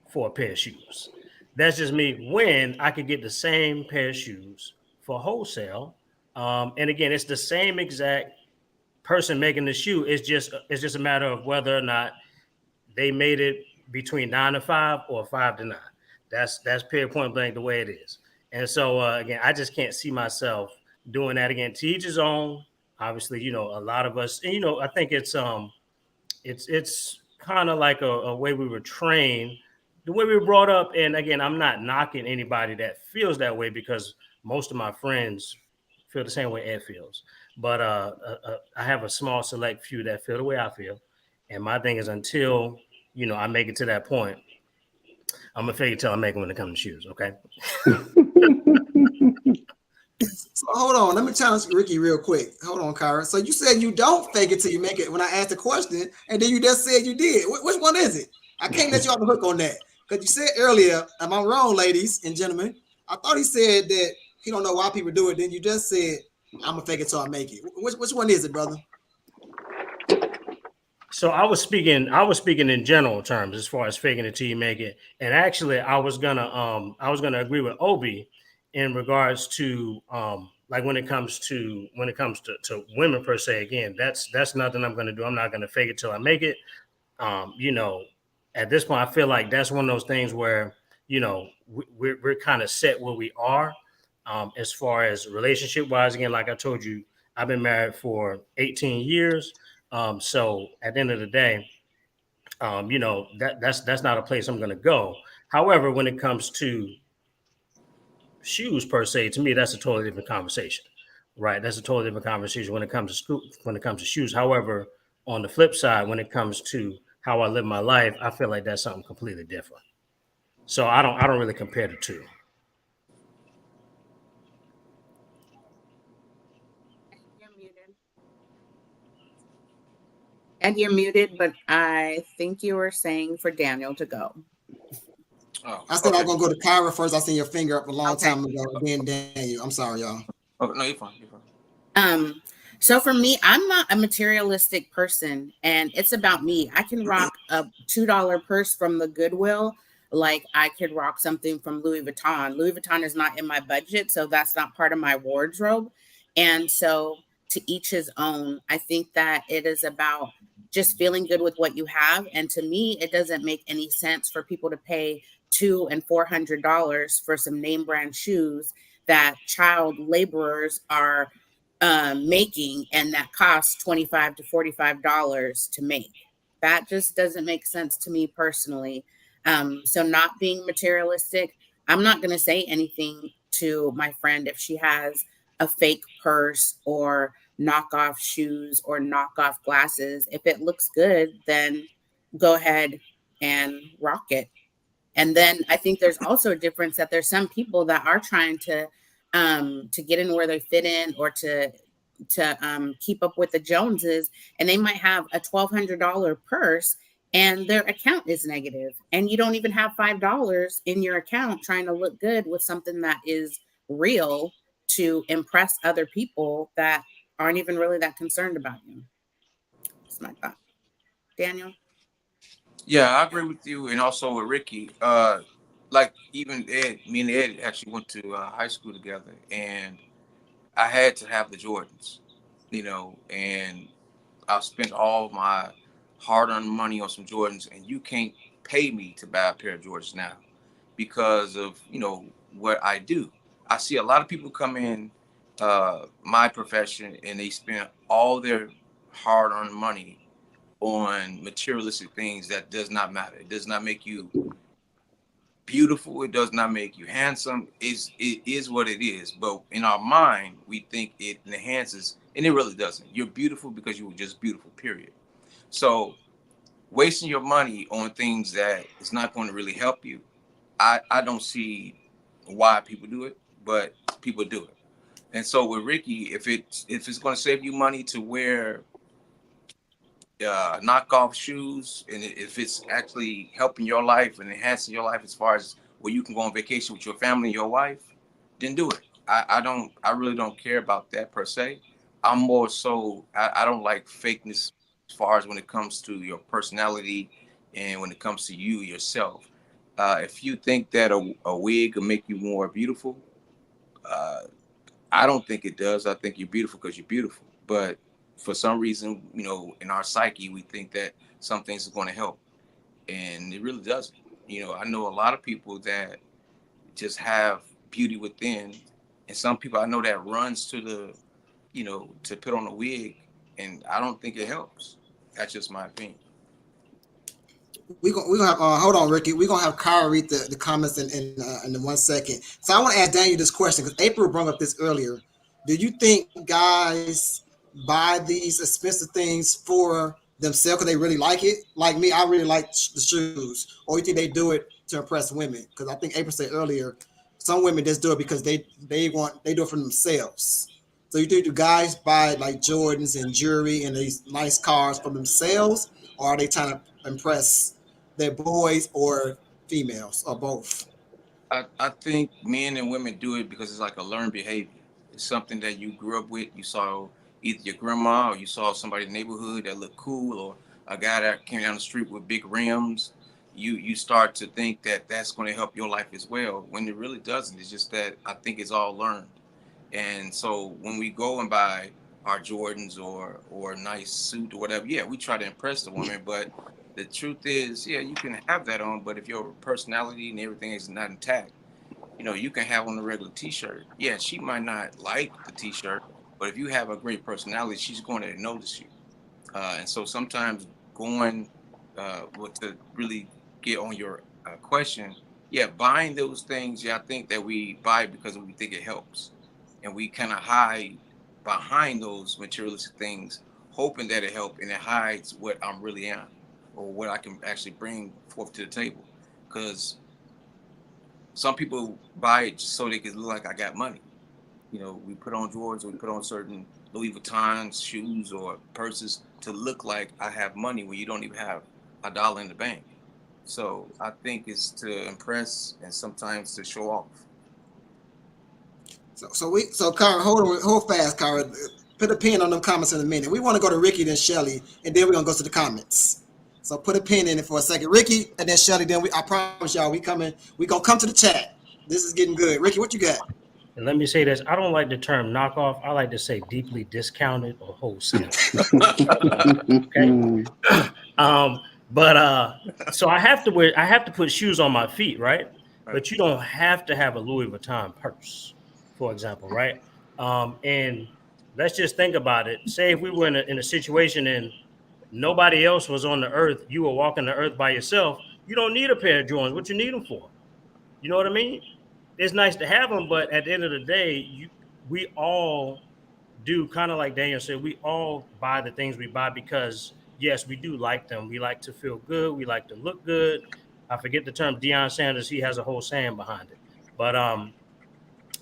for a pair of shoes. That's just me. When I could get the same pair of shoes for wholesale, and again, it's the same exact person making the shoe. It's just a matter of whether or not they made it between 9 to 5 or 5 to 9. That's period point blank the way it is. And so again, I just can't see myself doing that again. To each his own. Obviously, a lot of us, and I think it's kind of like a way we were trained, the way we were brought up. And again, I'm not knocking anybody that feels that way because most of my friends feel the same way Ed feels. But I have a small select few that feel the way I feel. And my thing is until, I make it to that point, I'm going to fake it till I make it when it comes to shoes, okay? So hold on. Let me challenge Ricky real quick. Hold on, Kyra. So you said you don't fake it till you make it when I asked the question, and then you just said you did. Which one is it? I can't let you off the hook on that. Because you said earlier, am I wrong, ladies and gentlemen? I thought he said that he don't know why people do it. Then you just said, I'm going to fake it till I make it. Which one is it, brother? So I was speaking in general terms as far as faking it till you make it. And actually I was gonna agree with Obi in regards to like when it comes to women per se. Again, that's nothing I'm gonna do. I'm not gonna fake it till I make it. At this point, I feel like that's one of those things where we're kind of set where we are as far as relationship wise. Again, like I told you, I've been married for 18 years. So at the end of the day, that's not a place I'm going to go. However, when it comes to shoes per se, to me, that's a totally different conversation, right? That's a totally different conversation when it comes to shoes. However, on the flip side, when it comes to how I live my life, I feel like that's something completely different. So I don't really compare the two. You're muted. And you're muted, but I think you were saying for Daniel to go. Oh, I said okay. I'm gonna go to Kyra first. I seen your finger up a long Okay. time ago. Then Daniel. I'm sorry, y'all. Oh, no, you're fine. You're fine. So for me, I'm not a materialistic person, and it's about me. I can rock a $2 purse from the Goodwill, like I could rock something from Louis Vuitton. Louis Vuitton is not in my budget, so that's not part of my wardrobe. And so to each his own. I think that it is about just feeling good with what you have. And to me, it doesn't make any sense for people to pay $200 and $400 for some name brand shoes that child laborers are making, and that costs $25 to $45 to make. That just doesn't make sense to me personally. So not being materialistic, I'm not going to say anything to my friend if she has a fake purse or knockoff shoes or knockoff glasses. If it looks good, then go ahead and rock it. And then I think there's also a difference that there's some people that are trying to get in where they fit in, or to keep up with the Joneses, and they might have a $1,200 purse and their account is negative, and you don't even have $5 in your account trying to look good with something that is real to impress other people that aren't even really that concerned about you. That's my thought. Daniel? Yeah, I agree with you, and also with Ricky. Like even Ed, me and Ed actually went to high school together, and I had to have the Jordans, and I spent all my hard-earned money on some Jordans, and you can't pay me to buy a pair of Jordans now because of what I do. I see a lot of people come in my profession, and they spend all their hard-earned money on materialistic things that does not matter. It does not make you beautiful. It does not make you handsome. It is what it is. But in our mind, we think it enhances, and it really doesn't. You're beautiful because you were just beautiful, period. So wasting your money on things that is not going to really help you, I don't see why people do it, but people do it. And so with Ricky, if it's going to save you money to wear knockoff shoes, and if it's actually helping your life and enhancing your life as far as where you can go on vacation with your family and your wife, then do it. I really don't care about that per se. I'm more so, I don't like fakeness as far as when it comes to your personality and when it comes to you yourself. If you think that a wig will make you more beautiful, uh, I don't think it does. I think you're beautiful because you're beautiful. But for some reason, in our psyche, we think that some things are going to help, and it really doesn't. I know a lot of people that just have beauty within, and some people I know that runs to to put on a wig, and I don't think it helps. That's just my opinion. We gonna have hold on, Ricky. We're gonna have Kyra read the comments in 1 second. So I want to ask Daniel this question because April brought up this earlier. Do you think guys buy these expensive things for themselves because they really like it? Like me, I really like the shoes. Or you think they do it to impress women? Because I think April said earlier, some women just do it because they do it for themselves. So you think the guys buy like Jordans and jewelry and these nice cars for themselves, or are they trying to impress their boys or females or both? I think men and women do it because it's like a learned behavior. It's something that you grew up with. You saw either your grandma or you saw somebody in the neighborhood that looked cool, or a guy that came down the street with big rims. You start to think that that's going to help your life as well, when it really doesn't. It's just that I think it's all learned. And so when we go and buy our Jordans or a nice suit or whatever, yeah, we try to impress the woman. But the truth is, yeah, you can have that on, but if your personality and everything is not intact, you can have on a regular T-shirt. Yeah, she might not like the T-shirt, but if you have a great personality, she's going to notice you. And so sometimes going, to really get on your question, yeah, buying those things, yeah, I think that we buy it because we think it helps, and we kind of hide behind those materialistic things, hoping that it helps, and it hides what I'm really am, or what I can actually bring forth to the table. Because some people buy it just so they can look like I got money. We put on drawers, or we put on certain Louis Vuitton shoes or purses to look like I have money when you don't even have a dollar in the bank. So I think it's to impress and sometimes to show off. So Cara, hold fast, Cara. Put a pin on them comments in a minute. We want to go to Ricky, then Shelly, and then we're gonna go to the comments. So put a pin in it for a second, Ricky, and then Shelly. Then I promise y'all, we gonna come to the chat. This is getting good. Ricky, what you got? And let me say this: I don't like the term knockoff. I like to say deeply discounted or wholesale. Okay. So I have to put shoes on my feet, right? But you don't have to have a Louis Vuitton purse, for example, right? And let's just think about it. Say if we were in a situation and nobody else was on the earth, you were walking the earth by yourself, you don't need a pair of Jordans. What you need them for? You know what I mean? It's nice to have them, but at the end of the day, we all do, kind of like Daniel said, we all buy the things we buy because, yes, we do like them. We like to feel good. We like to look good. I forget the term Deion Sanders. He has a whole saying behind it. But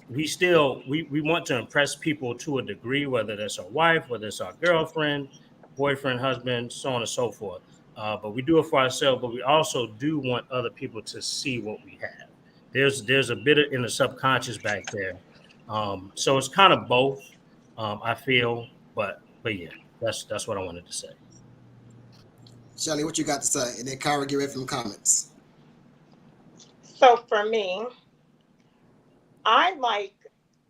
we want to impress people to a degree, whether that's our wife, whether it's our girlfriend, boyfriend, husband, so on and so forth. But we do it for ourselves, but we also do want other people to see what we have. There's a bit in the subconscious back there. So it's kind of both, I feel, but yeah, that's what I wanted to say. Shelly, what you got to say? And then Cara, get ready for the comments. So for me, I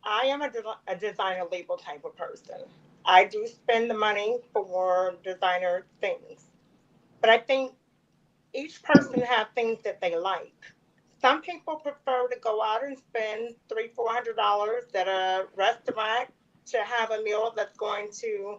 am a designer label type of person. I do spend the money for designer things, but I think each person have things that they like. Some people prefer to go out and spend $300-400 at a restaurant to have a meal that's going to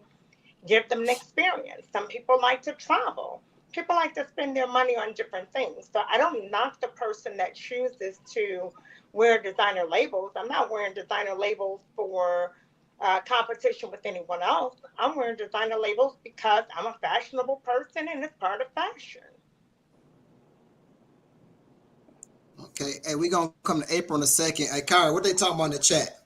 give them an experience. Some people like to travel. People like to spend their money on different things. So I don't knock the person that chooses to wear designer labels. I'm not wearing designer labels for competition with anyone else. I'm wearing designer labels because I'm a fashionable person and it's part of fashion. Okay, hey, we're gonna come to April in a second. Hey, Cara, what they talking about in the chat?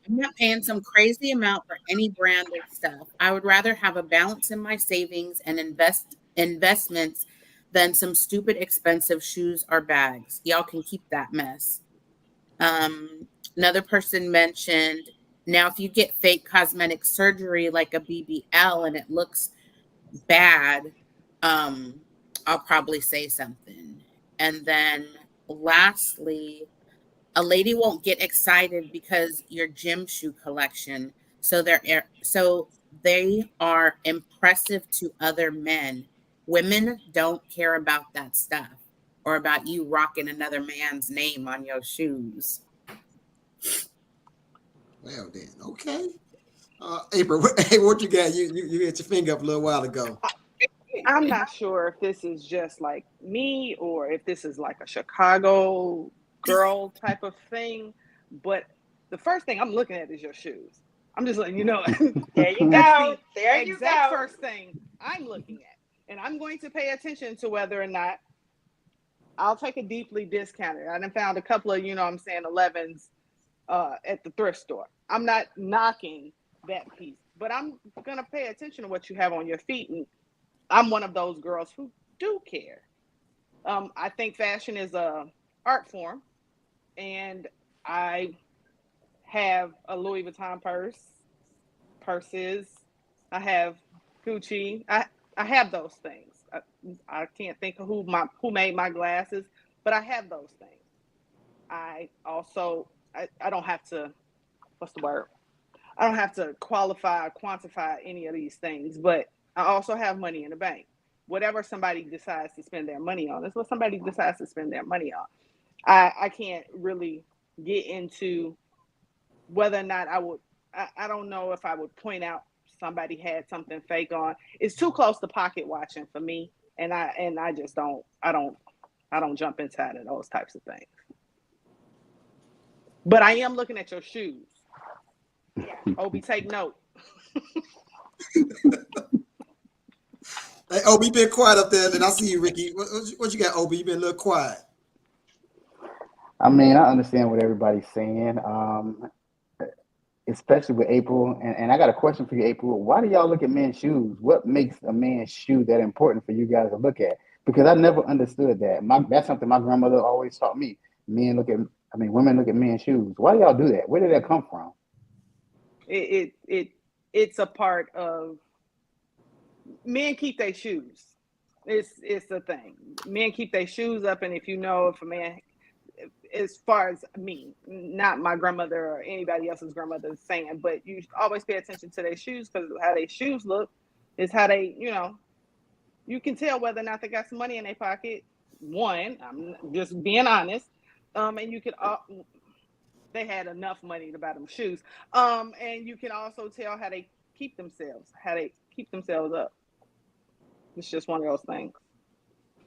I'm not paying some crazy amount for any branded stuff. I would rather have a balance in my savings and investments than some stupid expensive shoes or bags. Y'all can keep that mess. Another person mentioned, now if you get fake cosmetic surgery like a BBL and it looks bad, I'll probably say something. And then lastly, a lady won't get excited because your gym shoe collection. So they are impressive to other men. Women don't care about that stuff or about you rocking another man's name on your shoes. Well then, okay. April, what you got? You hit your finger up a little while ago. I'm not sure if this is just like me or if this is like a Chicago girl type of thing, but the first thing I'm looking at is your shoes. I'm just letting you know. There you go. There you exact go. First thing I'm looking at. And I'm going to pay attention to whether or not I'll take a deeply discounted. I done found a couple of, 11s at the thrift store. I'm not knocking that piece, but I'm going to pay attention to what you have on your feet. And I'm one of those girls who do care. I think fashion is a art form, and I have a Louis Vuitton purses. I have Gucci. I have those things. I can't think of who made my glasses, but I have those things. I also I don't have to, what's the word? I don't have to quantify any of these things, but I also have money in the bank. Whatever somebody decides to spend their money on is what somebody decides to spend their money on. I can't really get into whether or not I don't know if I would point out somebody had something fake on. It's too close to pocket watching for me. And I just don't jump inside of those types of things. But I am looking at your shoes. Obi, take note. Hey, Obi, been quiet up there, and I see you, Ricky. What you got, Obi? You been a little quiet. I mean, I understand what everybody's saying. especially with April. And I got a question for you, April. Why do y'all look at men's shoes? What makes a man's shoe that important for you guys to look at? Because I never understood that. That's something my grandmother always taught me. Women look at men's shoes. Why do y'all do that? Where did that come from? It's a part of men keep their shoes. It's a thing. Men keep their shoes up, and if a man, as far as me, not my grandmother or anybody else's grandmother saying, but you always pay attention to their shoes, because how their shoes look is how they, you can tell whether or not they got some money in their pocket. One, I'm just being honest, and you could. They had enough money to buy them shoes, and you can also tell how they keep themselves up. It's just one of those things.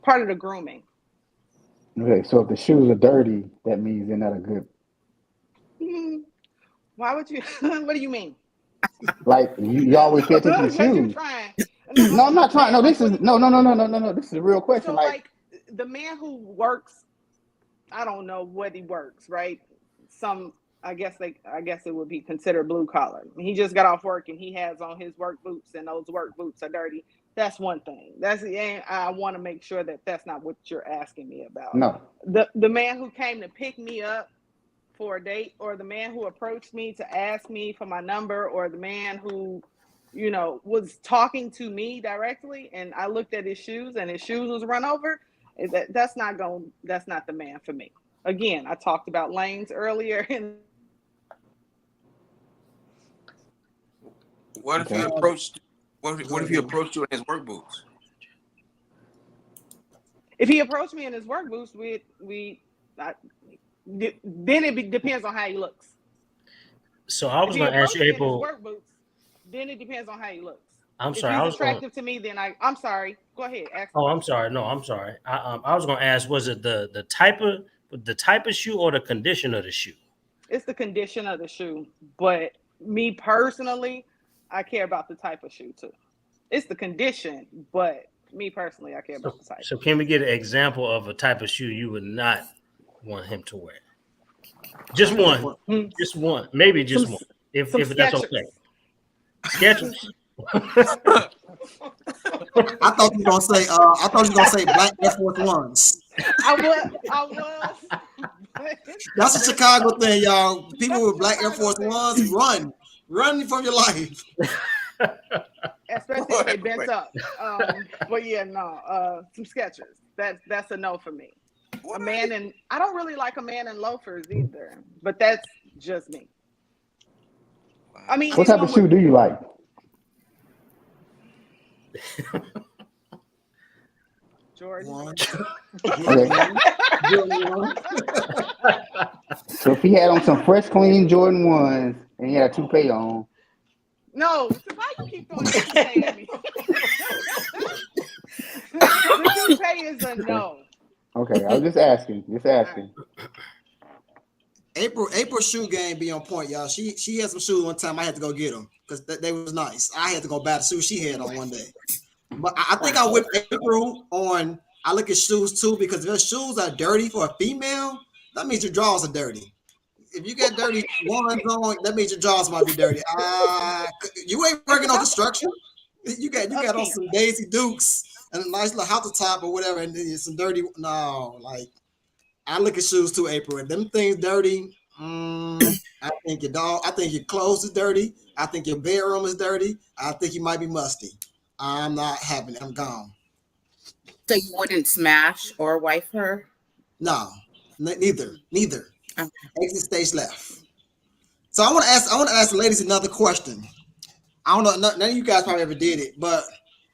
Part of the grooming. Okay, so if the shoes are dirty, that means they're not a good. Why would you? What do you mean? Like you always pay attention to shoes. No, I'm not trying. No, this is no. This is a real question. So like the man who works, I don't know what he works, right? I guess it would be considered blue collar. He just got off work and he has on his work boots, and those work boots are dirty. That's one thing. I want to make sure that that's not what you're asking me about. No. The man who came to pick me up for a date, or the man who approached me to ask me for my number, or the man who, was talking to me directly, and I looked at his shoes and his shoes was run over. That's not the man for me. Again, I talked about lanes earlier. What if he approached? What if he approached you in his work boots? If he approached me in his work boots, then it depends on how he looks. So I was going to ask you, April. Work boots, then it depends on how he looks. I'm sorry. If he's attractive to me, then I'm sorry. Go ahead. I'm sorry. No, I'm sorry. I was going to ask, was it the type of shoe or the condition of the shoe? It's the condition of the shoe, but me personally, I care about the type of shoe too. It's the condition, but me personally, I care about the type. So can we get an example of a type of shoe you would not want him to wear? Just one. Just one. Maybe just one. If that's okay. Skechers. I thought you were gonna say black Air Force Ones. I was. That's a Chicago thing, y'all. People with black Air Force Ones run from your life. Especially if they bent up. But yeah, no. Some Skechers. That's a no for me. I don't really like a man in loafers either, but that's just me. I mean, what type of shoe do you like? Jordan. Okay. So if he had on some fresh, clean Jordan 1s and he had a toupee on. No, so why you keep throwing the toupee at me? The toupee is a no. Okay, I was just asking. April's shoe game be on point, y'all. She had some shoes one time. I had to go get them because they was nice. I had to go buy the shoes she had on one day. But I think I whipped April on. I look at shoes too, because if your shoes are dirty for a female, that means your drawers are dirty. If you got dirty ones on, that means your drawers might be dirty. You ain't working on construction. You got on some Daisy Dukes and a nice little halter top or whatever, and then some dirty. No, like I look at shoes too, April. And them things dirty. I think your clothes is dirty. I think your bedroom is dirty. I think you might be musty. I'm not having it. I'm gone. So you wouldn't smash or wife her? No, neither. Okay. Exit stage left. So I want to ask the ladies another question. I don't know, none of you guys probably ever did it, but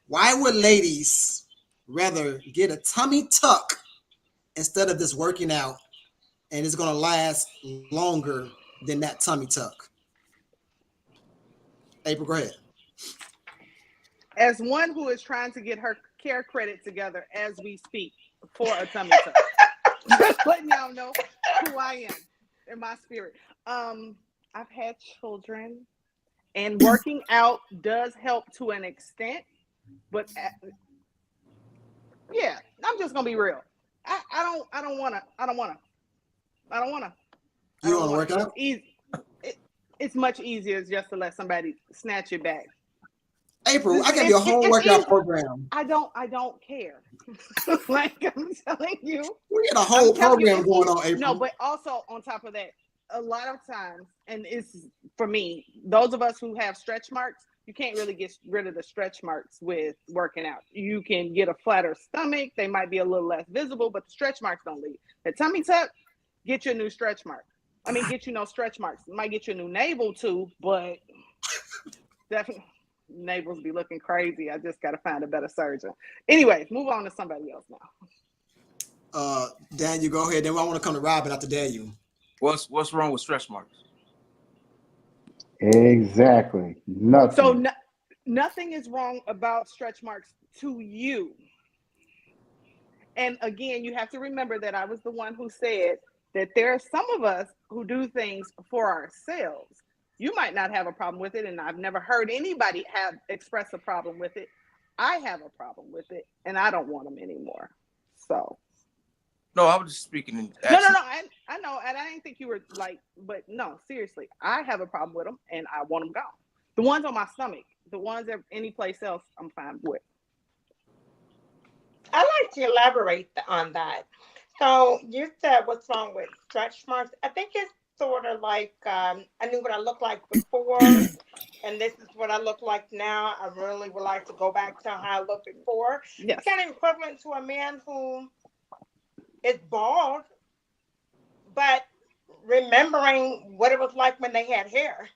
why would ladies rather get a tummy tuck instead of just working out, and it's going to last longer than that tummy tuck? April, go ahead. As one who is trying to get her care credit together as we speak for a tummy tuck, just letting y'all know who I am in my spirit. I've had children, and working out does help to an extent, but yeah, I'm just gonna be real. I don't wanna. You want to work out? it's much easier just to let somebody snatch it back. April, I gave you a whole workout easy. program. I don't care. Like I'm telling you, We had a whole program going on, April. No, but also on top of that, a lot of times, and it's for me, those of us who have stretch marks, you can't really get rid of the stretch marks with working out. You can get a flatter stomach. They might be a little less visible, but the stretch marks don't leave. The tummy tuck, get you a new stretch mark. I mean, get you no stretch marks. It might get you a new navel too, but definitely navels be looking crazy. I just got to find a better surgeon. Anyways, move on to somebody else now. Daniel, go ahead. Then I want to come to Robin after Daniel. What's wrong with stretch marks? Exactly. Nothing. So nothing is wrong about stretch marks to you. And again, you have to remember that I was the one who said that there are some of us who do things for ourselves. You might not have a problem with it, and I've never heard anybody express a problem with it. I have a problem with it, and I don't want them anymore. So. No, I was just speaking. No. I know, and I didn't think you were like, but no, seriously, I have a problem with them, and I want them gone. The ones on my stomach, the ones that any place else, I'm fine with. I'd like to elaborate on that. So you said what's wrong with stretch marks. I think it's sort of like I knew what I looked like before, and this is what I look like now. I really would like to go back to how I looked before. Yes. It's kind of equivalent to a man who is bald, but remembering what it was like when they had hair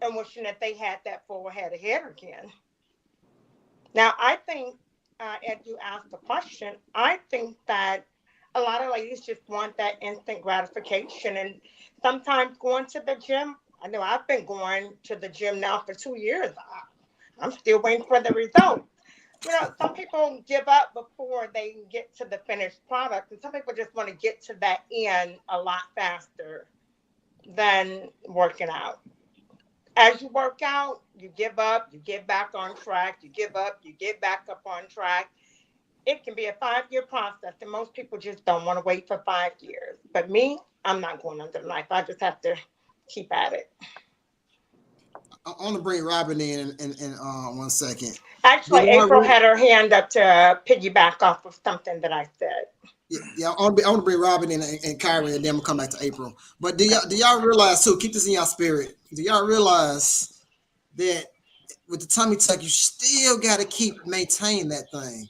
and wishing that they had that full head of hair again. Now, I think, as you asked the question, I think that a lot of ladies just want that instant gratification. And sometimes going to the gym, I know I've been going to the gym now for 2 years. I'm still waiting for the result. You know, some people give up before they get to the finished product, and some people just want to get to that end a lot faster than working out. As you work out, you give up, you get back on track, you give up, you get back up on track. It can be a 5-year process, and most people just don't want to wait for 5 years. But me, I'm not going under the knife. I just have to keep at it. I want to bring Robin in 1 second. Actually, April had her hand up to piggyback off of something that I said. Yeah, I want to bring Robin in and Kyrie, and then we'll come back to April. But do y'all realize too? Keep this in y'all spirit. Do y'all realize that with the tummy tuck, you still got to maintain that thing?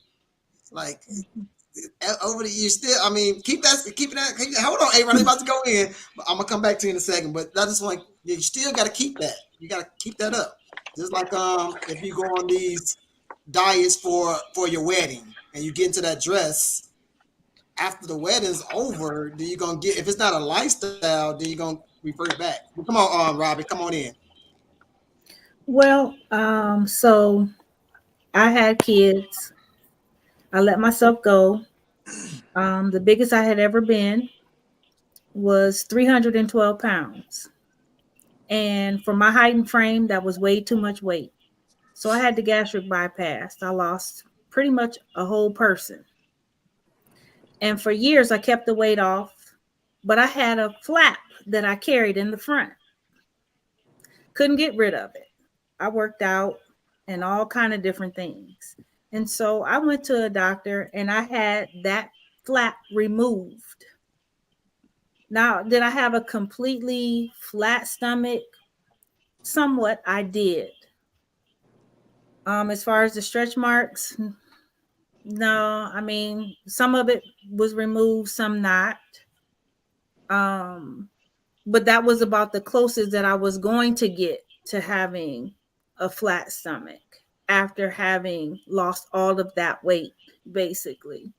Like over the years, still. I mean, keep that. Hold on, April. I'm about to go in. I'm gonna come back to you in a second. But I just want you still got to keep that. You got to keep that up. Just like if you go on these diets for your wedding and you get into that dress. After the wedding's over, then you're gonna get, if it's not a lifestyle, then you're gonna revert back. Well, come on, Robbie, come on in. Well, so I had kids. I let myself go. The biggest I had ever been was 312 pounds. And for my height and frame, that was way too much weight. So I had the gastric bypass. I lost pretty much a whole person. And for years, I kept the weight off, but I had a flap that I carried in the front. Couldn't get rid of it. I worked out and all kind of different things. And so I went to a doctor and I had that flap removed. Now, did I have a completely flat stomach? Somewhat, I did. As far as the stretch marks, no, I mean, some of it was removed, some not. But that was about the closest that I was going to get to having a flat stomach after having lost all of that weight, basically.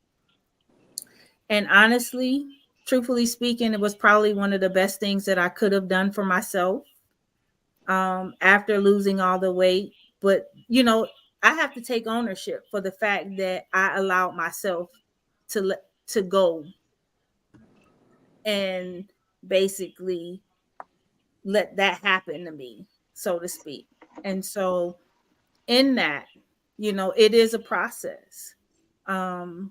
And honestly, truthfully speaking, it was probably one of the best things that I could have done for myself after losing all the weight. But, you know, I have to take ownership for the fact that I allowed myself to go and basically let that happen to me, so to speak. And so in that, you know, it is a process. And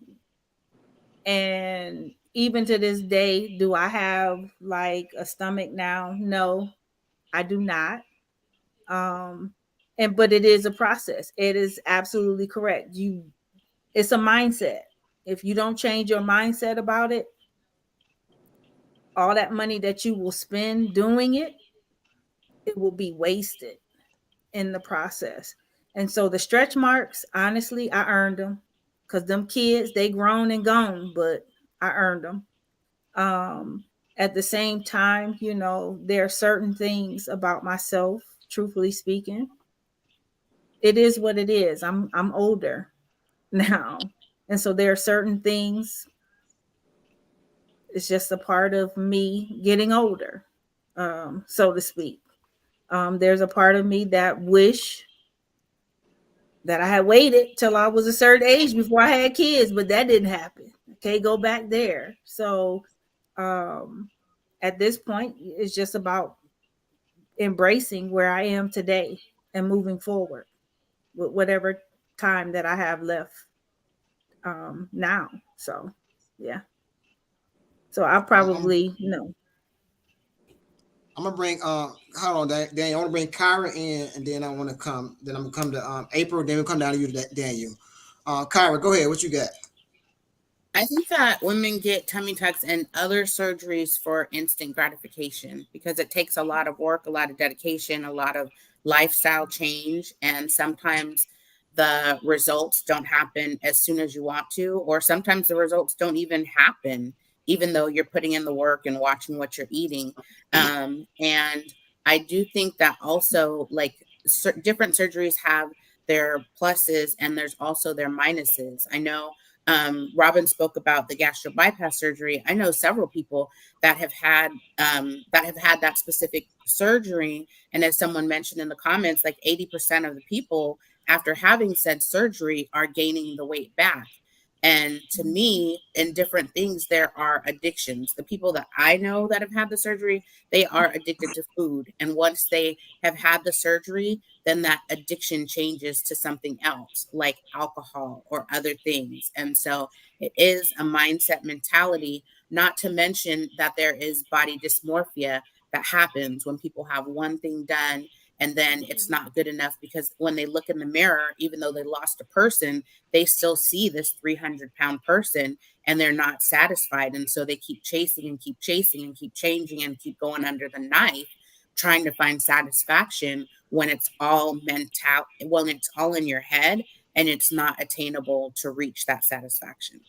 even to this day, do I have like a stomach now? No, I do not. But it is a process. It is absolutely correct. It's a mindset. If you don't change your mindset about it, all that money that you will spend doing it will be wasted in the process. And so the stretch marks, honestly, I earned them because them kids, they grown and gone, but I earned them. At the same time, there are certain things about myself, truthfully speaking. It is what it is. I'm older now. And so there are certain things, it's just a part of me getting older, so to speak. There's a part of me that wish that I had waited till I was a certain age before I had kids, but that didn't happen. Okay, go back there. So at this point, it's just about embracing where I am today and moving forward with whatever time that I have left now. So, yeah. So I'll probably, I'm gonna bring hold on, Daniel. I want to bring Kyra in, and then I'm gonna come to April. Then we'll come down to you, Daniel. Kyra, go ahead. What you got? I think that women get tummy tucks and other surgeries for instant gratification because it takes a lot of work, a lot of dedication, a lot of lifestyle change, and sometimes the results don't happen as soon as you want to, or sometimes the results don't even happen, even though you're putting in the work and watching what you're eating. And I do think that also, like, different surgeries have their pluses and there's also their minuses. I know Robin spoke about the gastro bypass surgery. I know several people that have had that specific surgery. And as someone mentioned in the comments, like 80% of the people after having said surgery are gaining the weight back. And to me, in different things, there are addictions. The people that I know that have had the surgery, they are addicted to food. And once they have had the surgery, then that addiction changes to something else, like alcohol or other things. And so it is a mindset mentality, not to mention that there is body dysmorphia that happens when people have one thing done and then it's not good enough, because when they look in the mirror, even though they lost a person, they still see this 300-pound person and they're not satisfied. And so they keep chasing and keep chasing and keep changing and keep going under the knife, trying to find satisfaction when it's all when it's all in your head and it's not attainable to reach that satisfaction.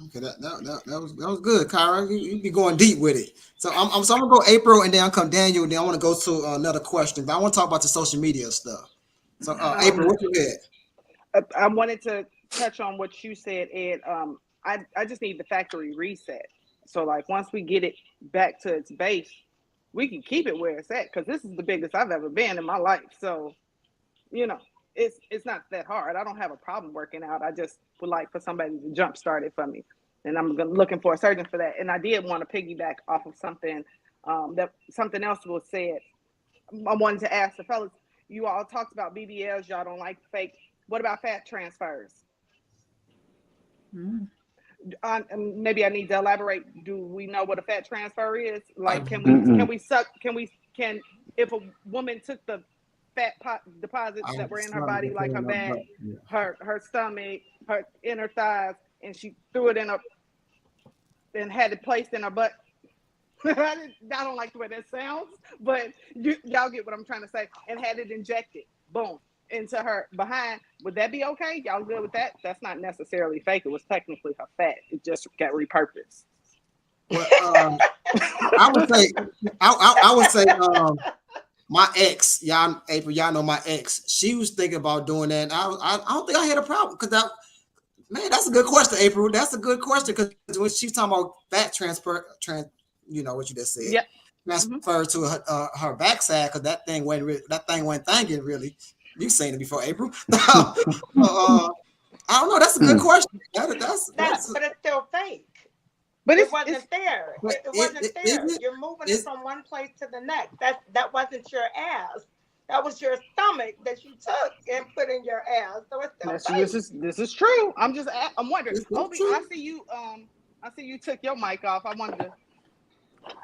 Okay, that was good, Kyra. You be going deep with it. So I'm gonna go April, and then I'll come Daniel, and then I want to go to another question. But I want to talk about the social media stuff. So April, what you had? I wanted to touch on what you said, Ed. I just need the factory reset. So like once we get it back to its base, we can keep it where it's at, because this is the biggest I've ever been in my life. So, it's not that hard. I don't have a problem working out. I just would like for somebody to jumpstart it for me. And I'm looking for a surgeon for that. And I did want to piggyback off of something something else was said. I wanted to ask the fellas, you all talked about BBLs, y'all don't like fake. What about fat transfers? Maybe I need to elaborate. Do we know what a fat transfer is? Like, can if a woman took the fat deposits that were in her body, like her back, her stomach, her inner thighs, and she threw it and had it placed in her butt? I don't like the way that sounds, but y'all get what I'm trying to say. And had it injected, boom, into her behind. Would that be okay? Y'all good with that? That's not necessarily fake. It was technically her fat. It just got repurposed. Well, I would say my ex, April, y'all know my ex. She was thinking about doing that. I don't think I had a problem, because that's a good question, April. That's a good question, because when she's talking about fat transfer, what you just said. Yep. Transfer to her backside, because that thing wasn't thinking really. You've seen it before, April. I don't know. That's a good question. But it's still fake. But it wasn't there. It wasn't there. You're moving it from one place to the next. That wasn't your ass. That was your stomach that you took and put in your ass. So it's still fake. This is true. I'm wondering. Obi, I see you. I see you took your mic off. I wanted to.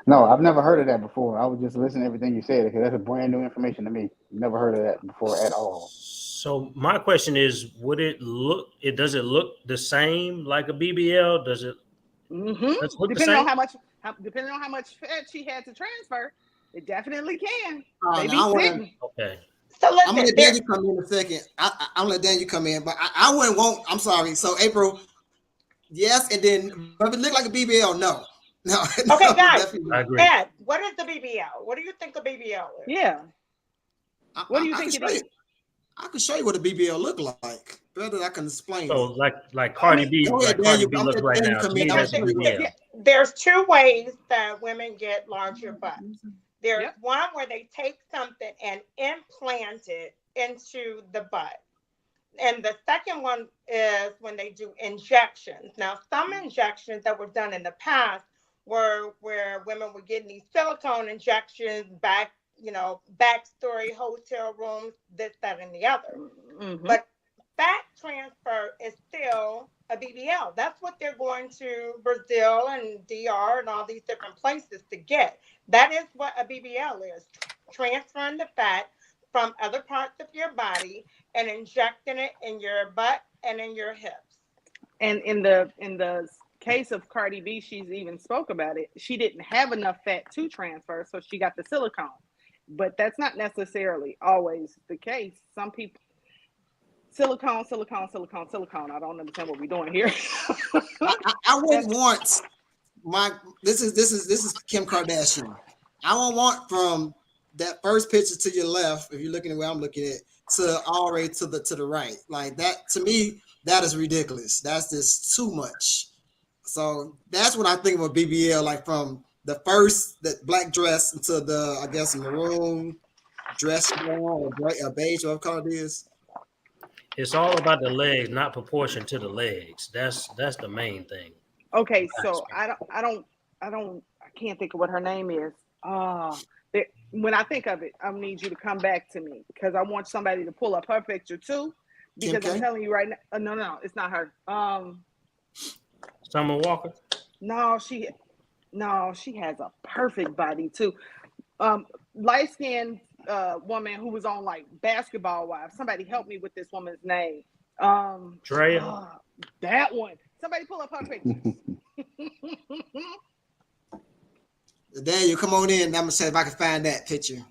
No, I've never heard of that before. I was just listening to everything you said because that's a brand new information to me. Never heard of that before at all. So my question is, would it look? It does it look the same like a BBL? Does it look the Depending on same? depending on how much fat she had to transfer, it definitely can. Oh, They now be sitting. Okay. So I'm gonna listen, let there. Daniel come in a second. I'm gonna let Daniel come in, but I wouldn't want. I'm sorry. So April, yes, and then if it look like a BBL, no, no. Okay, no, guys. definitely. I agree. Ed, what is the BBL? What do you think a BBL is? Yeah. What do you I think can it show is? you. I can show you what a BBL look like. Better than I can explain So it. like Cardi B, Go ahead, like Cardi Daniel. B I'm looks gonna right let Daniel now. come To in. me, I'm that's a gonna show you. BBL. There's two ways that women get larger butts. There's Yep. one where they take something and implant it into the butt. And the second one is when they do injections. Now, some injections that were done in the past were where women were getting these silicone injections back, backstory hotel rooms, this, that, and the other. Mm-hmm. But fat transfer is still a BBL. That's what they're going to Brazil and DR and all these different places to get. That is what a BBL is, transferring the fat from other parts of your body and injecting it in your butt and in your hips. And in the case of Cardi B, she's even spoke about it. She didn't have enough fat to transfer, so she got the silicone. But that's not necessarily always the case. Some people silicone. I don't understand what we're doing here. I wouldn't want my. This is Kim Kardashian. I won't want from that first picture to your left, if you're looking at where I'm looking at, to all the way to the right. Like that, to me, that is ridiculous. That's just too much. So that's what I think of a BBL, like from the first that black dress into the, I guess, maroon dress or beige, whatever color it is. It's all about the legs, not proportion to the legs. That's the main thing. Okay, so I can't think of what her name is. When I think of it, I need you to come back to me because I want somebody to pull up her picture too. Because I'm telling you right now, no, it's not her. Summer Walker. No, she has a perfect body too. Light skinned woman who was on like Basketball Wives. Somebody help me with this woman's name. Drea. That one. Somebody pull up her picture. Daniel, come on in. I'm gonna say if I can find that picture.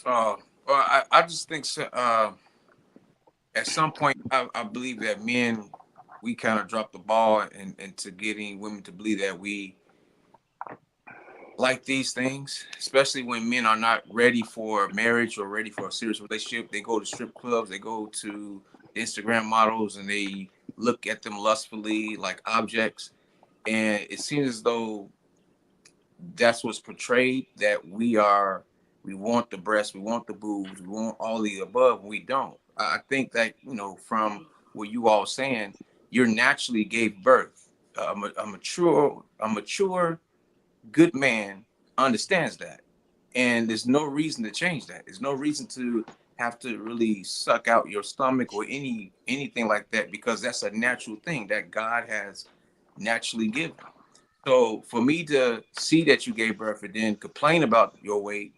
Well, I just think at some point I believe that men, we kind of dropped the ball and to getting women to believe that we like these things, especially when men are not ready for marriage or ready for a serious relationship. They go to strip clubs, they go to Instagram models, and they look at them lustfully like objects. And it seems as though that's what's portrayed, that we want the breasts, we want the boobs, we want all the above. We don't. I think that, from what you all saying, you naturally gave birth. A mature, good man understands that. And there's no reason to change that. There's no reason to have to really suck out your stomach or anything like that, because that's a natural thing that God has naturally given. So for me to see that you gave birth and then complain about your weight,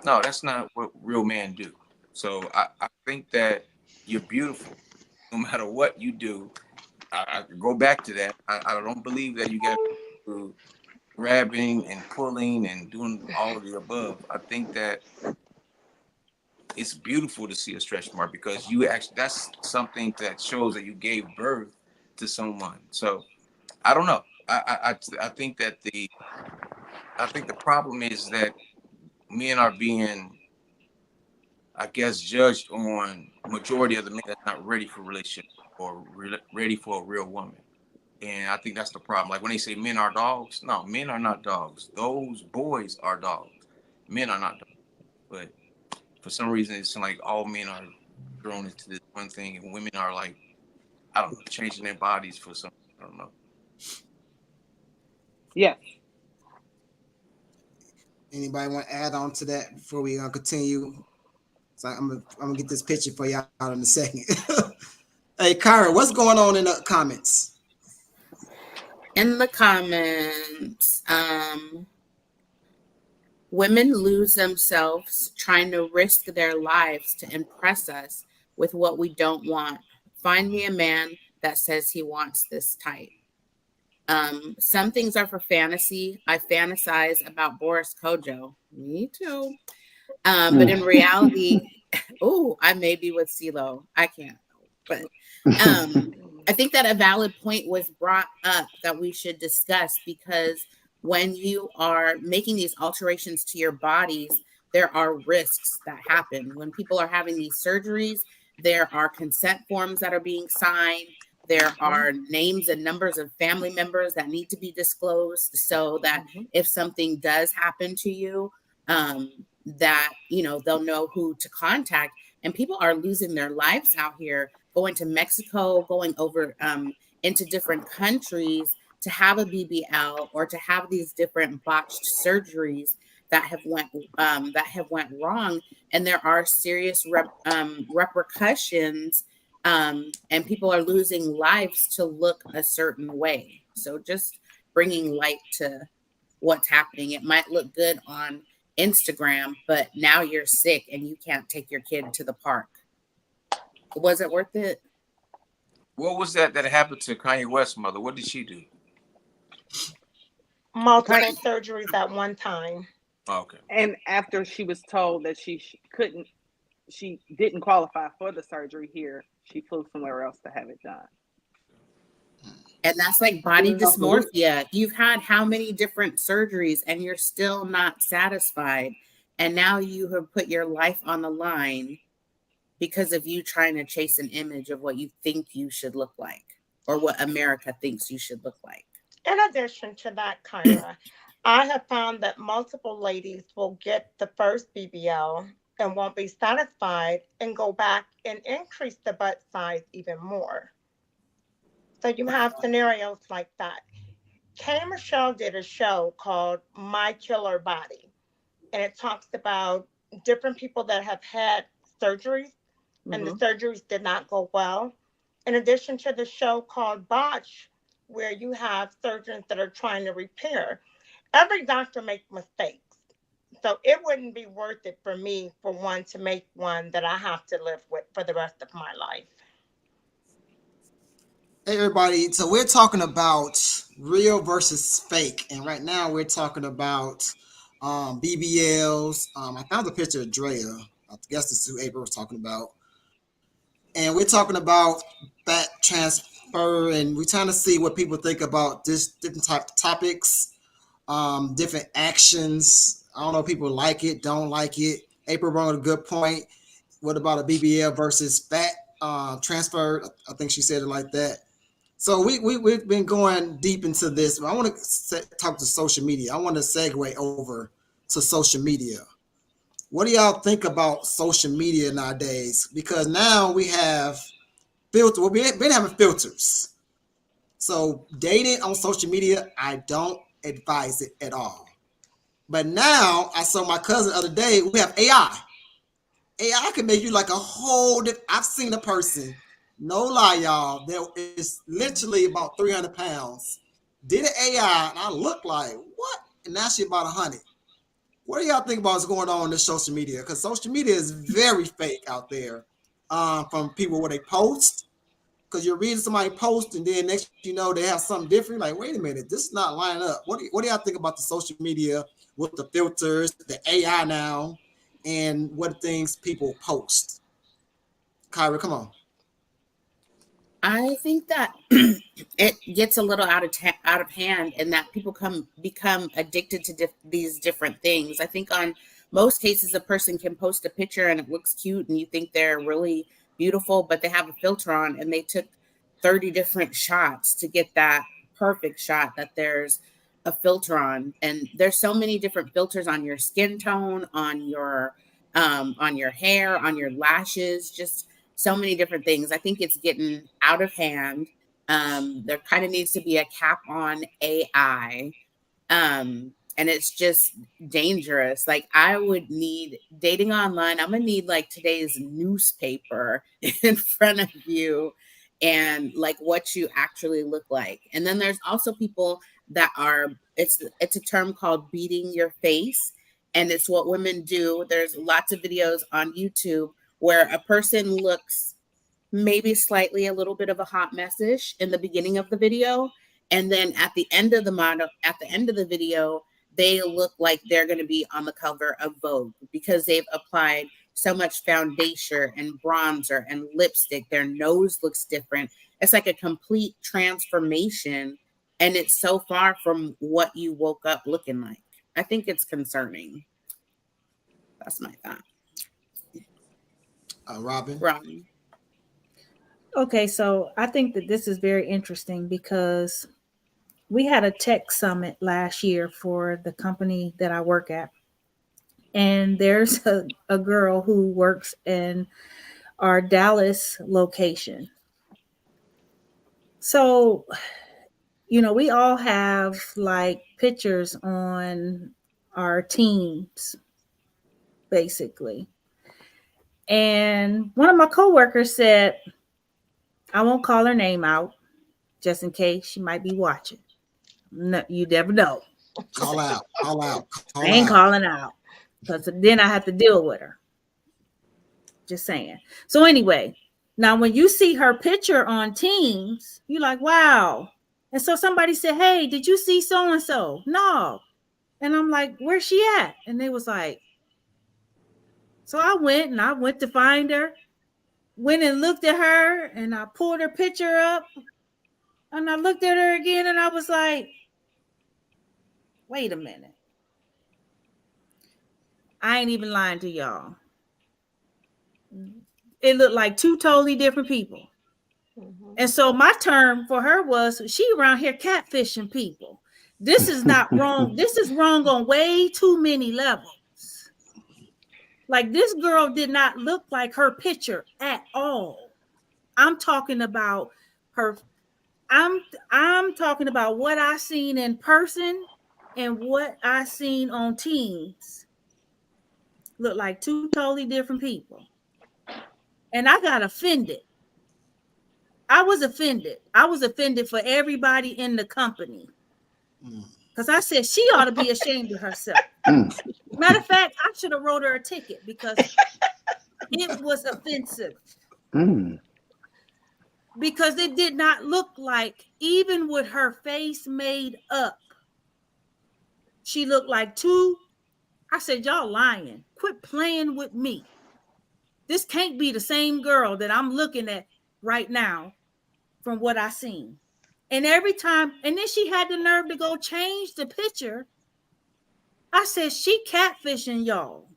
no, that's not what real men do. So I think that you're beautiful no matter what you do. I go back to that. I don't believe that you got to grabbing and pulling and doing all of the above. I think that it's beautiful to see a stretch mark because that's something that shows that you gave birth to someone. So I don't know. I think that the problem is that men are being, I guess, judged on majority of the men that's not ready for a relationship or ready for a real woman. And I think that's the problem. Like when they say men are dogs, no, men are not dogs. Those boys are dogs. Men are not dogs. But for some reason, it's like all men are thrown into this one thing, and women are like, I don't know, changing their bodies for some, I don't know. Yeah. Anybody want to add on to that before we continue? So I'm gonna get this picture for y'all out in a second. Hey, Kyra, what's going on in the comments? In the comments, Women lose themselves trying to risk their lives to impress us with what we don't want. Find me a man that says he wants this type. Some things are for fantasy. I fantasize about Boris Kojo. Me too. But in reality, oh, I may be with CeeLo. I can't. But I think that a valid point was brought up that we should discuss, because when you are making these alterations to your bodies, there are risks that happen. When people are having these surgeries, there are consent forms that are being signed. There are names and numbers of family members that need to be disclosed so that if something does happen to you, that, you know, they'll know who to contact. And people are losing their lives out here, going to Mexico, going over into different countries to have a BBL or to have these different botched surgeries that have went wrong, and there are serious repercussions, and people are losing lives to look a certain way. So just bringing light to what's happening. It might look good on Instagram, but now you're sick and you can't take your kid to the park. Was it worth it? What was that happened to Kanye West's mother? What did she do? Multiple surgeries at one time. Okay. And after she was told that she didn't qualify for the surgery here, she flew somewhere else to have it done. And that's like body dysmorphia. You've had how many different surgeries and you're still not satisfied. And now you have put your life on the line because of you trying to chase an image of what you think you should look like, or what America thinks you should look like. In addition to that, Kyra, I have found that multiple ladies will get the first BBL and won't be satisfied and go back and increase the butt size even more. So you have scenarios like that. K. Michelle did a show called My Killer Body, and it talks about different people that have had surgeries, and the surgeries did not go well. In addition to the show called Botch, where you have surgeons that are trying to repair. Every doctor makes mistakes. So it wouldn't be worth it for me for one to make one that I have to live with for the rest of my life. Hey everybody, so we're talking about real versus fake, and right now we're talking about BBLs. I found a picture of Drea. I guess this is who April was talking about, and we're talking about fat transfer, and we're trying to see what people think about this different type of topics, different actions. I don't know if people like it, don't like it. April brought a good point. What about a BBL versus fat transfer? I think she said it like that. So we've been going deep into this. I want to talk to social media. I want to segue over to social media. What do y'all think about social media nowadays? Because now we have filters. Well, we've been having filters. So dating on social media, I don't advise it at all. But now I saw my cousin the other day, we have AI. AI can make you like a whole different. I've seen a person, no lie, y'all, that is literally about 300 pounds. Did an AI, and I look like, what? And now she's about 100. What do y'all think about what's going on in this social media? Because social media is very fake out there, from people where they post. Because you're reading somebody post, and then next you know they have something different. Like, wait a minute, this is not lining up. What do y'all think about the social media with the filters, the AI now, and what things people post? Kyra, come on. I think that it gets a little out of hand, and that people become addicted to these different things. I think on most cases, a person can post a picture and it looks cute, and you think they're really beautiful, but they have a filter on, and they took 30 different shots to get that perfect shot that there's a filter on. And there's so many different filters on your skin tone, on your hair, on your lashes, just so many different things. I think it's getting out of hand. There kind of needs to be a cap on AI. And it's just dangerous. Like, I would need dating online. I'm gonna need like today's newspaper in front of you, and like what you actually look like. And then there's also people that are, it's a term called beating your face. And it's what women do. There's lots of videos on YouTube where a person looks maybe slightly a little bit of a hot messish in the beginning of the video, and then at the end of the video, they look like they're going to be on the cover of Vogue because they've applied so much foundation and bronzer and lipstick. Their nose looks different. It's like a complete transformation, and it's so far from what you woke up looking like. I think it's concerning. That's my thought. Robin. Okay, so I think that this is very interesting because we had a tech summit last year for the company that I work at. And there's a girl who works in our Dallas location. So, we all have like pictures on our teams, basically. And one of my coworkers said, I won't call her name out just in case she might be watching. No, you never know. Call out. I ain't calling out because then I have to deal with her. Just saying. So anyway, now when you see her picture on Teams, you're like, wow. And so somebody said, hey, did you see so-and-so? No. And I'm like, where's she at? And they was like, so I went to find her, went and looked at her, and I pulled her picture up, and I looked at her again, and I was like, wait a minute. I ain't even lying to y'all. It looked like two totally different people. Mm-hmm. And so my term for her was, she around here catfishing people. This is not wrong. This is wrong on way too many levels. Like, this girl did not look like her picture at all. I'm talking about her. I'm talking about what I seen in person and what I seen on Teams. Look like two totally different people. And I got offended. I was offended. I was offended for everybody in the company. Because I said she ought to be ashamed of herself. Matter of fact, I should have wrote her a ticket because it was offensive. Because it did not look like, even with her face made up, she looked like two. I said, y'all lying. Quit playing with me. This can't be the same girl that I'm looking at right now from what I seen. And every time, and then she had the nerve to go change the picture. I said, she catfishing y'all.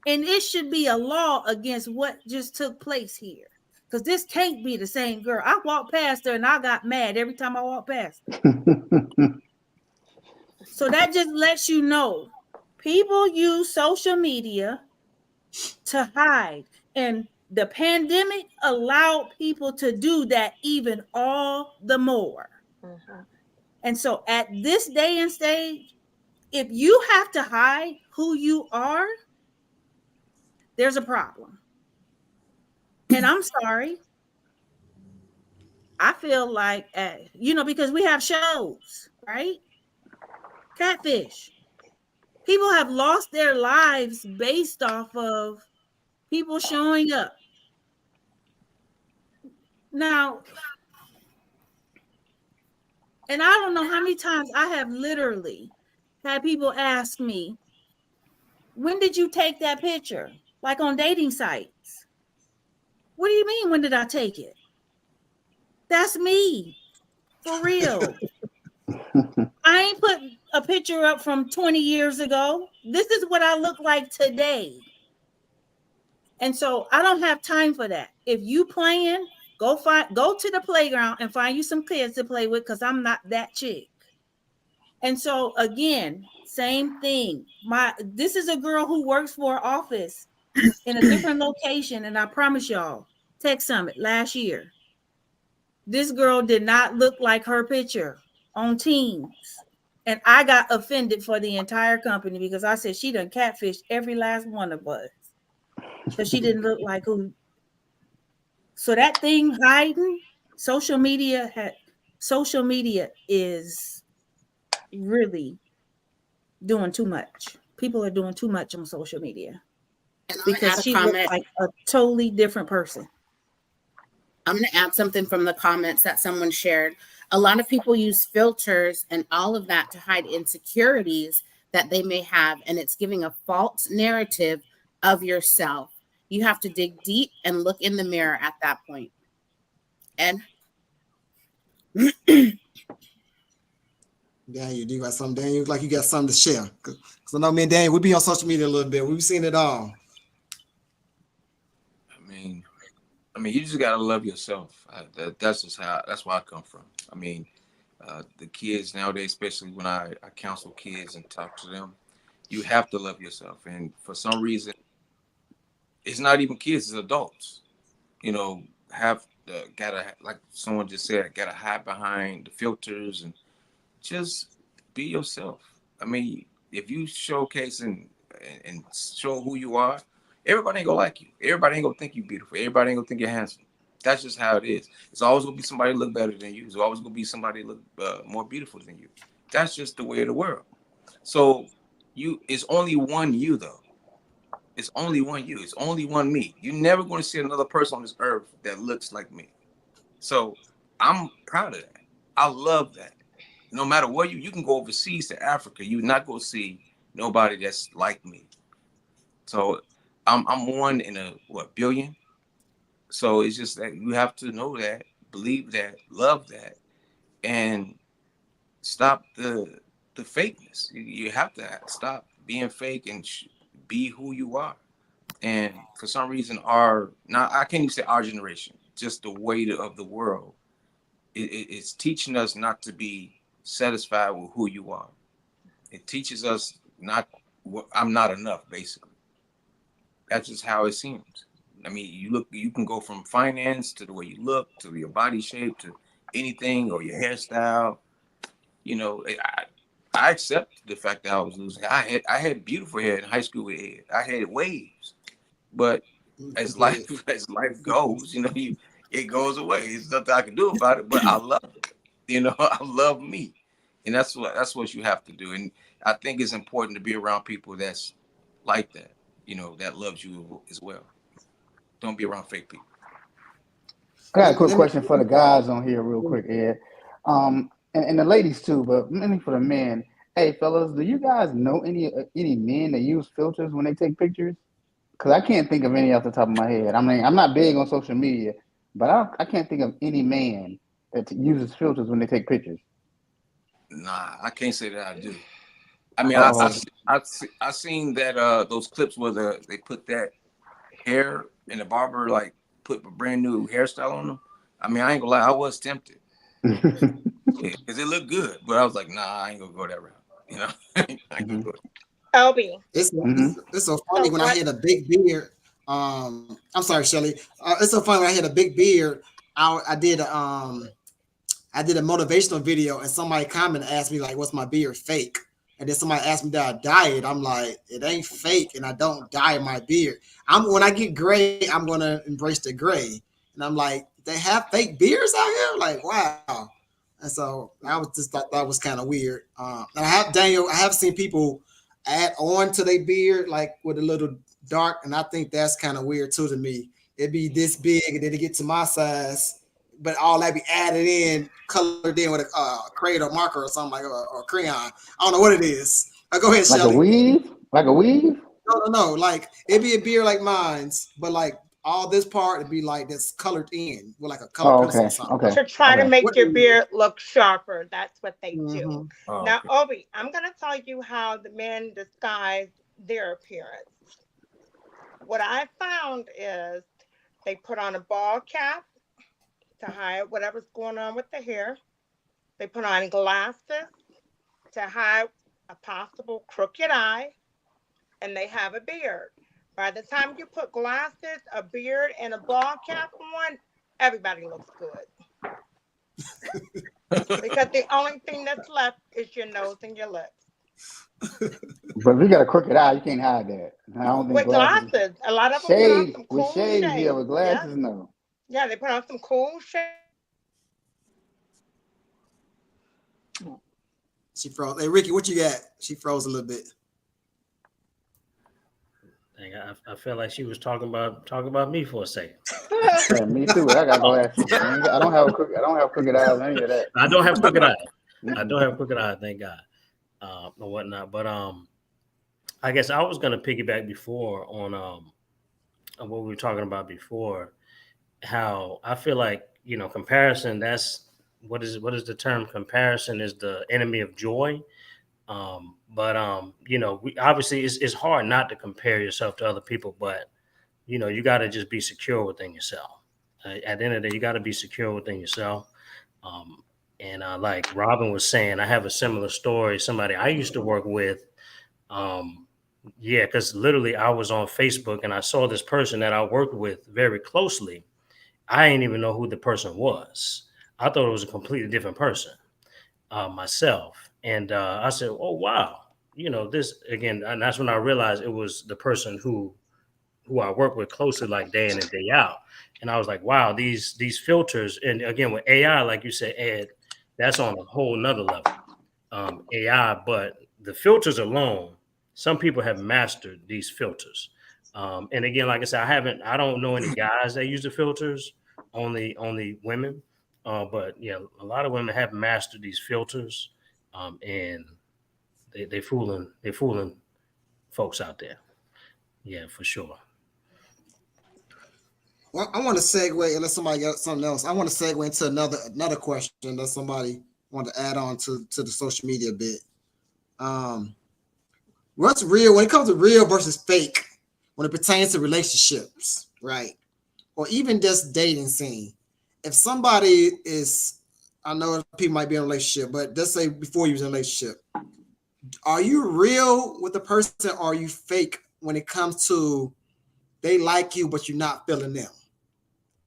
And it should be a law against what just took place here. Because this can't be the same girl. I walked past her and I got mad every time I walked past her. So that just lets you know, people use social media to hide. And the pandemic allowed people to do that even all the more. Mm-hmm. And so at this day and stage, if you have to hide who you are, there's a problem. And I'm sorry. I feel like, because we have shows, right? Catfish. People have lost their lives based off of people showing up. Now, and I don't know how many times I have literally had people ask me, when did you take that picture? Like on dating sites. What do you mean, when did I take it? That's me. For real. I ain't put a picture up from 20 years ago. This is what I look like today. And so I don't have time for that. If you playing, go to the playground and find you some kids to play with, because I'm not that chick. And so again, same thing. This is a girl who works for an office in a different location. And I promise y'all, Tech Summit last year, this girl did not look like her picture on Teams. And I got offended for the entire company because I said she done catfished every last one of us. Because she didn't look like who. So that thing hiding, social media is really doing too much. people are doing too much on social media And I'm gonna because add a she looks comment. like a totally different person. I'm going to add something from the comments that someone shared. A lot of people use filters and all of that to hide insecurities that they may have, and it's giving a false narrative of yourself. You have to dig deep and look in the mirror at that point. And Daniel, do you got something? Daniel, like you got something to share? Because I know me and Daniel, we be on social media a little bit. We've seen it all. I mean, you just gotta love yourself. That's just that's where I come from. I mean, the kids nowadays, especially when I counsel kids and talk to them, you have to love yourself. And for some reason, it's not even kids; it's adults. You know, gotta, like someone just said, gotta hide behind the filters and just be yourself. I mean, if you showcase and show who you are, everybody ain't gonna like you. Everybody ain't gonna think you beautiful. Everybody ain't gonna think you're handsome. That's just how it is. It's always gonna be somebody look better than you. It's always gonna be somebody look more beautiful than you. That's just the way of the world. So it's only one you though. It's only one you. It's only one me. You're never gonna see another person on this earth that looks like me. So I'm proud of that. I love that. No matter where you can go overseas to Africa, you're not gonna see nobody that's like me. So I'm one in a billion. So it's just that you have to know that, believe that, love that, and stop the fakeness. You have to stop being fake and be who you are. And for some reason, I can't even say our generation, just the weight of the world, it's teaching us not to be satisfied with who you are. It teaches us I'm not enough, basically. That's just how it seems. I mean, you can go from finance to the way you look, to your body shape, to anything, or your hairstyle. You know, I accept the fact that I was losing. I had beautiful hair in high school with Ed. I had waves, but as life goes, it goes away. There's nothing I can do about it. But I love it. I love me, and that's what you have to do. And I think it's important to be around people that's like that. That loves you as well. Don't be around fake people. I got a quick Let me, question for the guys on here, real quick, Ed. And the ladies too, but mainly for the men. Hey, fellas, do you guys know any men that use filters when they take pictures? Because I can't think of any off the top of my head. I mean, I'm not big on social media, but I can't think of any man that uses filters when they take pictures. Nah, I can't say that I do. I mean, Oh, I seen that those clips where they put that hair and the barber like put a brand new hairstyle on them. I mean, I ain't gonna lie, I was tempted. Yeah, because it looked good, but I was like, nah, I ain't gonna go that route. I ain't gonna hmm go. Obi. it's so funny So when I what? had a big beard. I'm sorry, Shelly. It's so funny when I had a big beard. I did a motivational video and somebody commented and asked me like, "What's my beard fake?" And then somebody asked me, "Did I dye it?" I'm like, "It ain't fake, and I don't dye my beard. When I get gray, I'm gonna embrace the gray." And I'm like, "They have fake beards out here?" Like, wow. And so I was just thought that was kind of weird. And I have seen people add on to their beard like with a little dark, and I think that's kind of weird too to me. It'd be this big, and then it get to my size, but all that be added in, colored in with a crayon or marker or something like or crayon. I don't know what it is. Go ahead, like a Shelly. weave, like a weave. No. Like it'd be a beard like mine's, but like all this part would be like this colored in with like a color Oh, pencil or okay, something. okay, To try to okay. make What? your beard look sharper. That's what they do. Mm-hmm. Oh, Now, okay. Obi, I'm going to tell you how the men disguise their appearance. What I found is they put on a ball cap to hide whatever's going on with the hair. They put on glasses to hide a possible crooked eye, and they have a beard. By the time you put glasses, a beard, and a ball cap on, everybody looks good. Because the only thing that's left is your nose and your lips. But if you got a crooked eye, you can't hide that. I don't think With glasses. glasses, a lot of them put on Shade some with cool shades, yeah. shades. With Yeah, glasses, no. yeah, they put on some cool shades. She froze. Hey Ricky, what you got? She froze a little bit. Dang, I feel like she was talking about me for a second. Yeah, me too. I got glasses. I don't have crooked eyes. Any of that. I don't have crooked eyes. I Mm-mm. don't have crooked eyes, thank God, or whatnot. But I guess I was gonna piggyback before on what we were talking about before. How I feel like comparison. That's what is the term? Comparison is the enemy of joy. But we obviously it's hard not to compare yourself to other people, but you got to just be secure within yourself. At the end of the day, you got to be secure within yourself. Um, and like Robin was saying, I have a similar story. Somebody I used to work with, yeah, because literally I was on Facebook and I saw this person that I worked with very closely. I didn't even know who the person was. I thought it was a completely different person myself. And I said, "Oh wow, this again." And that's when I realized it was the person who I work with closely, like day in and day out. And I was like, "Wow, these filters." And again, with AI, like you said, Ed, that's on a whole nother level. AI, but the filters alone, some people have mastered these filters. And again, like I said, I don't know any guys that use the filters, only women. But yeah, a lot of women have mastered these filters, and they fooling folks out there. Yeah, for sure. Well, I want to segue, unless somebody got something else. I want to segue into another question that somebody wanted to add on to the social media bit. Um, what's real when it comes to real versus fake when it pertains to relationships, right? Or even just dating scene. If somebody is, I know people might be in a relationship, but let's say before you was in a relationship, are you real with the person or are you fake when it comes to they like you but you're not feeling them?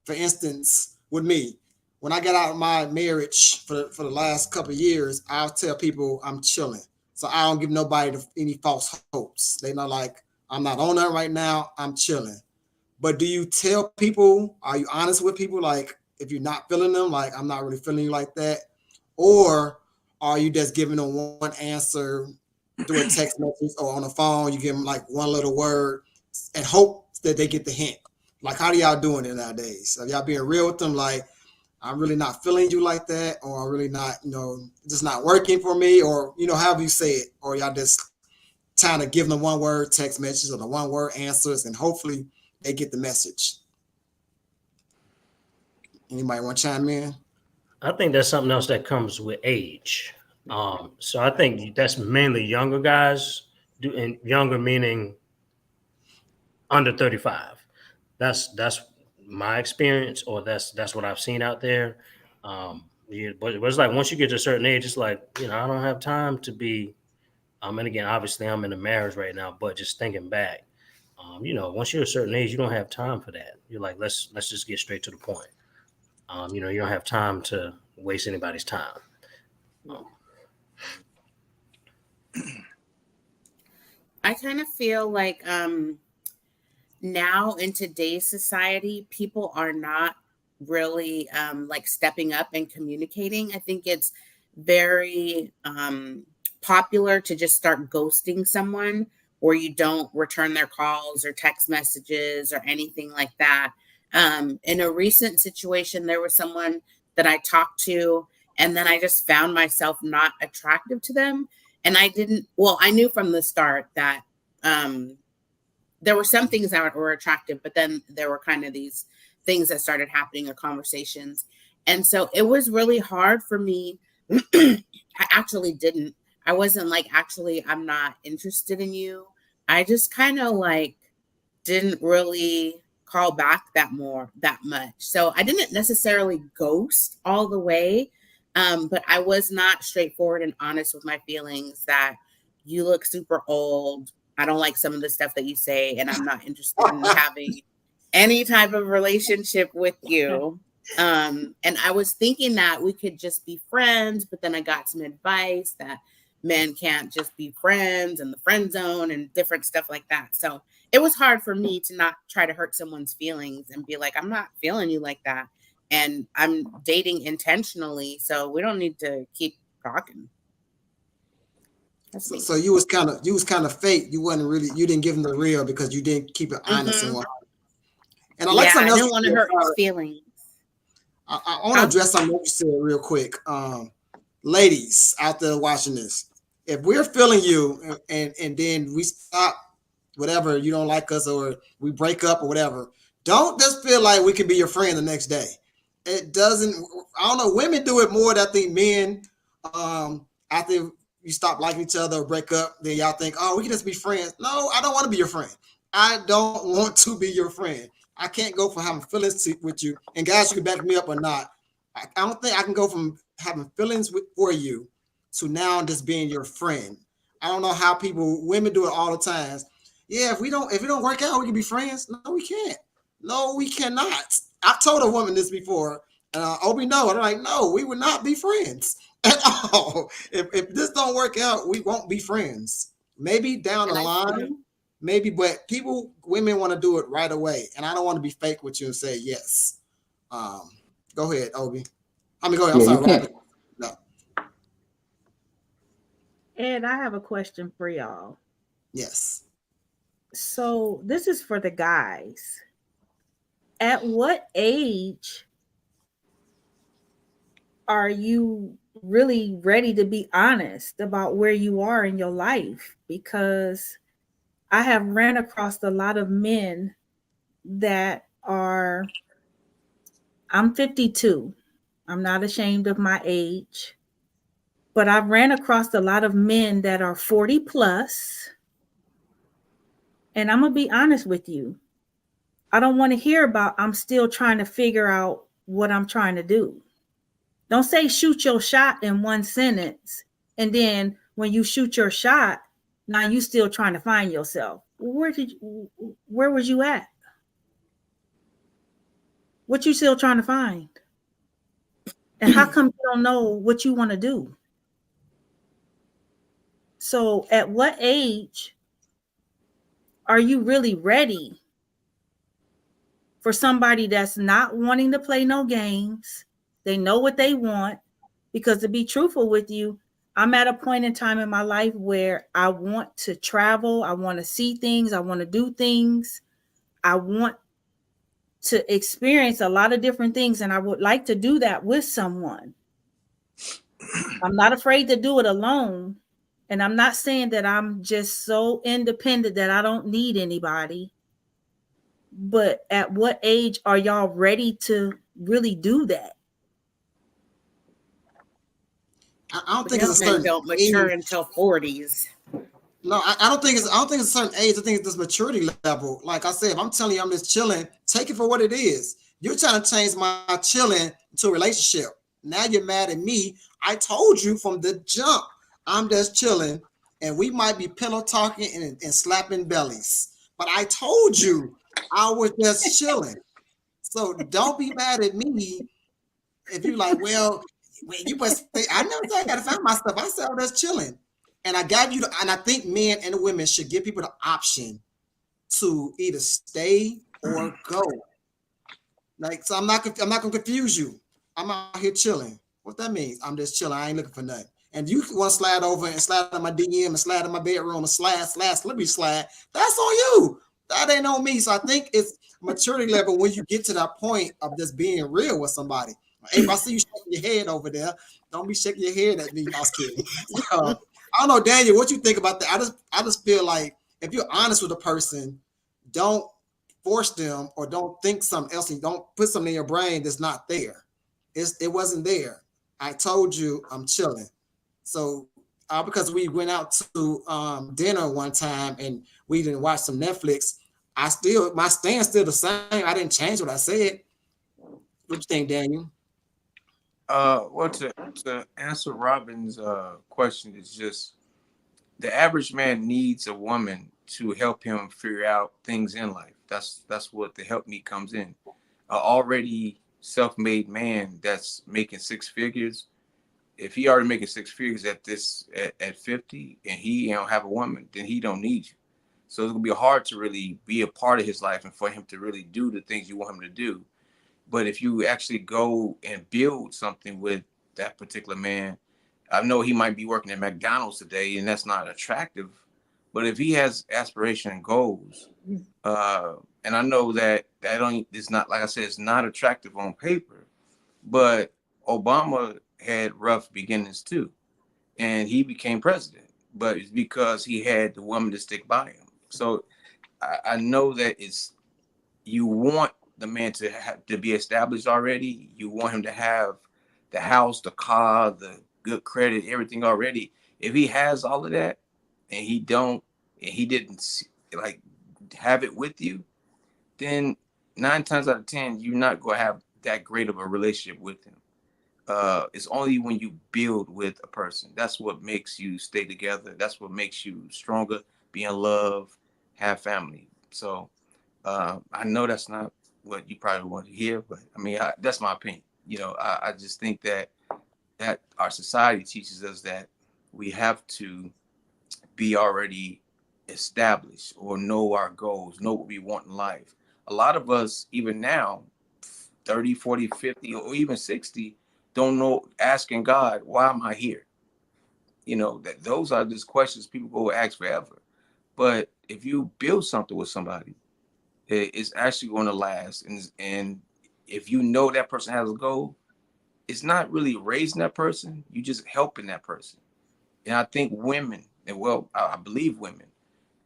For instance, with me, when I got out of my marriage for the last couple of years, I'll tell people I'm chilling. So I don't give nobody any false hopes. They know like I'm not on that right now. I'm chilling. But do you tell people? Are you honest with people? Like if you're not feeling them, like I'm not really feeling you like that, or are you just giving them one answer through a text message or on the phone? You give them like one little word and hope that they get the hint. Like how do y'all doing it nowadays? Are y'all being real with them? Like I'm really not feeling you like that, or I'm really not, just not working for me, or however you say it, or y'all just trying to give them one word text messages or the one word answers, and hopefully they get the message. Anybody want to chime in? I think that's something else that comes with age. So I think that's mainly younger guys do, and younger meaning under 35. That's my experience, or that's what I've seen out there. Yeah, but it's like once you get to a certain age, it's like I don't have time to be. And again, obviously, I'm in a marriage right now, but just thinking back, once you're a certain age, you don't have time for that. You're like, let's just get straight to the point. You don't have time to waste anybody's time. I kind of feel like now in today's society, people are not really like stepping up and communicating. I think it's very popular to just start ghosting someone, or you don't return their calls or text messages or anything like that. In a recent situation, there was someone that I talked to, and then I just found myself not attractive to them. And I knew from the start that there were some things that were attractive, but then there were kind of these things that started happening or conversations. And so it was really hard for me. I actually didn't. I wasn't like, actually, I'm not interested in you. I just kind of like didn't really call back that much. So I didn't necessarily ghost all the way. But I was not straightforward and honest with my feelings that you look super old. I don't like some of the stuff that you say, and I'm not interested in having any type of relationship with you. And I was thinking that we could just be friends, but then I got some advice that men can't just be friends and the friend zone and different stuff like that. So it was hard for me to not try to hurt someone's feelings and be like, I'm not feeling you like that. And I'm dating intentionally, so we don't need to keep talking. That's me. So you was kind of fake. You wasn't really, you didn't give him the real because you didn't keep it honest and Mhm. what. And I like Yeah, something I else didn't you want to hurt his said. feelings. I want to address something that you said real quick. Ladies out there watching this, if we're feeling you and then we stop, whatever, you don't like us or we break up or whatever, don't just feel like we can be your friend the next day. It doesn't. I don't know. Women do it more than I think men. After you stop liking each other or break up, then y'all think, oh, we can just be friends. No, I don't want to be your friend. I don't want to be your friend. I can't go from having feelings with you. And guys, you can back me up or not. I don't think I can go from having feelings for you to now just being your friend. I don't know how women do it all the time. Yeah, if it don't work out, we can be friends. No, we can't. No, we cannot. I've told a woman this before. Obi, no. I'm like, no, we would not be friends at all. If this don't work out, we won't be friends. Maybe down the line, maybe, but women want to do it right away, and I don't want to be fake with you and say yes. Go ahead, Obi. Go ahead. I'm Yeah, you sorry, can't. Robert. No. Ed, I have a question for y'all. Yes. So this is for the guys. At what age are you really ready to be honest about where you are in your life? Because I have ran across a lot of men that are, I'm 52. I'm not ashamed of my age, but I've ran across a lot of men that are 40 plus. And I'm going to be honest with you. I don't want to hear about I'm still trying to figure out what I'm trying to do. Don't say shoot your shot in one sentence. And then when you shoot your shot, now you still trying to find yourself. Where was you at? What you still trying to find? And how come you don't know what you want to do? So at what age are you really ready for somebody that's not wanting to play no games? They know what they want. Because to be truthful with you, I'm at a point in time in my life where I want to travel. I want to see things. I want to do things. I want to experience a lot of different things. And I would like to do that with someone. I'm not afraid to do it alone. And I'm not saying that I'm just so independent that I don't need anybody. But at what age are y'all ready to really do that? I don't think it's a Men certain don't mature age. until 40s. No, I don't think it's a certain age. I think it's this maturity level. Like I said, if I'm telling you I'm just chilling, take it for what it is. You're trying to change my chilling to a relationship. Now you're mad at me. I told you from the jump, I'm just chilling, and we might be pillow talking and slapping bellies. But I told you I was just chilling. So don't be mad at me if you like, well, you must say, I never said I gotta find my stuff. I said I was just chilling. And I got you and I think men and women should give people the option to either stay or go. Like, so I'm not gonna confuse you. I'm out here chilling. What that means? I'm just chilling. I ain't looking for nothing. And you want to slide over and slide on my DM and slide in my bedroom and slide, slippery slide. That's on you. That ain't on me. So I think it's maturity level when you get to that point of just being real with somebody. If I see you shaking your head over there, don't be shaking your head at me. I was kidding. I don't know, Daniel, what you think about that? I just feel like if you're honest with a person, don't force them or don't think something else and don't put something in your brain that's not there. It wasn't there. I told you I'm chilling. So because we went out to dinner one time and we didn't watch some Netflix, my stand's still the same. I didn't change what I said. What you think, Daniel? Well, to answer Robin's question is just the average man needs a woman to help him figure out things in life. That's what the help me comes in. Already self-made man that's making six figures. If he already making six figures at 50 and he don't have a woman, then he don't need you. So it's gonna be hard to really be a part of his life and for him to really do the things you want him to do. But if you actually go and build something with that particular man, I know he might be working at McDonald's today, and that's not attractive. But if he has aspiration and goals, and I know that only it's not, like I said, it's not attractive on paper, but Obama had rough beginnings too, and he became president. But it's because he had the woman to stick by him. So I know that it's, you want the man to have to be established already. You want him to have the house, the car, the good credit, everything already. If he has all of that and he didn't like have it with you, then 9 times out of 10, you're not going to have that great of a relationship with him. It's only when you build with a person. That's what makes you stay together. That's what makes you stronger, be in love, have family. So I know that's not what you probably want to hear, but I mean, that's my opinion. I just think that our society teaches us that we have to be already established or know our goals, know what we want in life. A lot of us, even now, 30, 40, 50, or even 60, don't know, asking God, why am I here? That those are just questions people go ask forever. But if you build something with somebody, it's actually going to last. And if you know that person has a goal, it's not really raising that person, you just helping that person. And I think women, and well, I believe women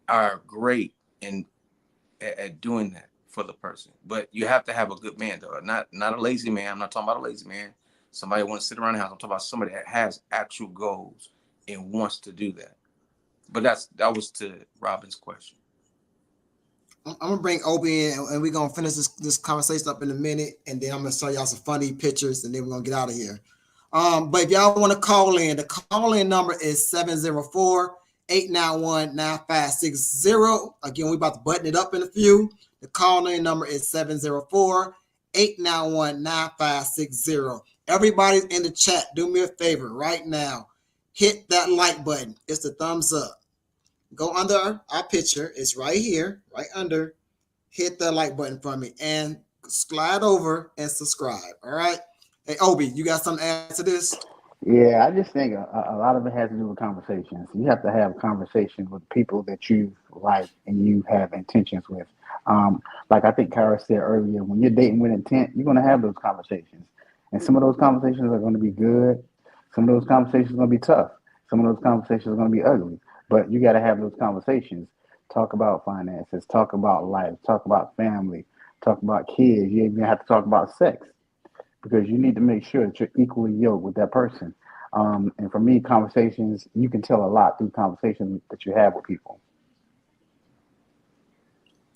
are great at doing that for the person. But you have to have a good man, though. Not a lazy man. I'm not talking about a lazy man. Somebody wants to sit around the house. I'm talking about somebody that has actual goals and wants to do that. But that was to Robin's question. I'm gonna bring Obi in, and we're gonna finish this conversation up in a minute, and then I'm gonna show y'all some funny pictures, and then we're gonna get out of here. But if y'all want to call in, the call-in number is 704-891-9560. Again, we're about to button it up in a few. The call-in number is 704-891-9560. Everybody's in the chat. Do me a favor right now. Hit that like button. It's the thumbs up. Go under our picture. It's right here, right under. Hit the like button for me and slide over and subscribe. All right. Hey, Obi, you got something to add to this? Yeah, I just think a lot of it has to do with conversations. You have to have conversations with people that you like and you have intentions with. Like I think Kara said earlier, when you're dating with intent, you're going to have those conversations. And some of those conversations are going to be good. Some of those conversations are going to be tough. Some of those conversations are going to be ugly. But you got to have those conversations. Talk about finances. Talk about life. Talk about family. Talk about kids. You even have to talk about sex, because you need to make sure that you're equally yoked with that person. And for me, conversations, you can tell a lot through conversations that you have with people.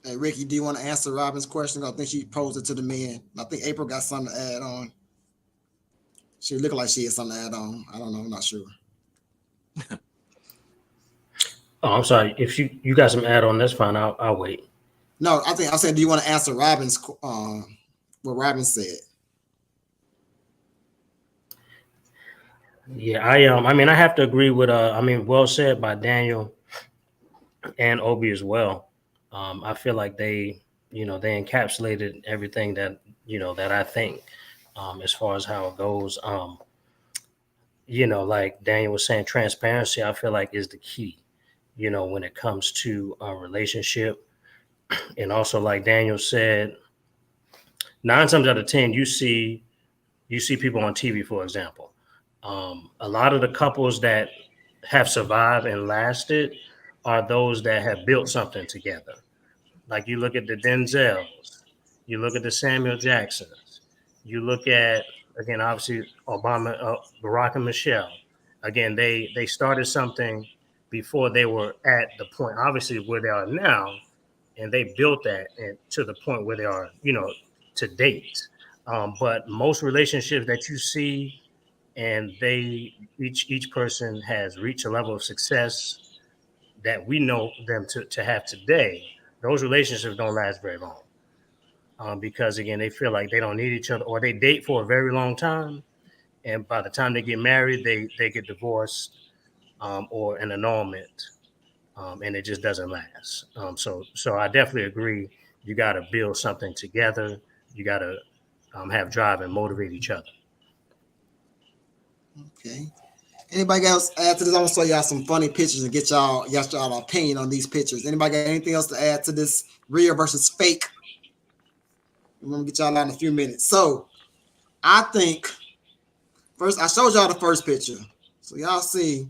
Hey, Ricky, do you want to answer Robin's question? I think she posed it to the men. I think April got something to add on. She looked like she had something to add on. I don't know. I'm not sure. Oh, I'm sorry. If you got some add on, that's fine. I'll wait. No, I said, do you want to answer Robin's what Robin said? Yeah, I mean, I have to agree with well said by Daniel and Obi as well. I feel like they encapsulated everything that that I think as far as how it goes. Like Daniel was saying, transparency, I feel like, is the key, when it comes to a relationship. And also, like Daniel said, 9 times out of 10, you see people on TV, for example. A lot of the couples that have survived and lasted are those that have built something together. Like you look at the Denzels, you look at the Samuel Jacksons, you look at, again, obviously Obama, Barack and Michelle. Again, they started something before they were at the point, obviously, where they are now, and they built that and to the point where they are, to date. But most relationships that you see, and each person has reached a level of success that we know them to have today. Those relationships don't last very long, because again, they feel like they don't need each other, or they date for a very long time, and by the time they get married, they get divorced, or an annulment, and it just doesn't last. So I definitely agree. You got to build something together. You got to have drive and motivate each other. Okay. Anybody else add to this? I'm gonna show y'all some funny pictures and get y'all opinion on these pictures. Anybody got anything else to add to this real versus fake? I'm gonna get y'all out in a few minutes. So I think first I showed y'all the first picture. So y'all see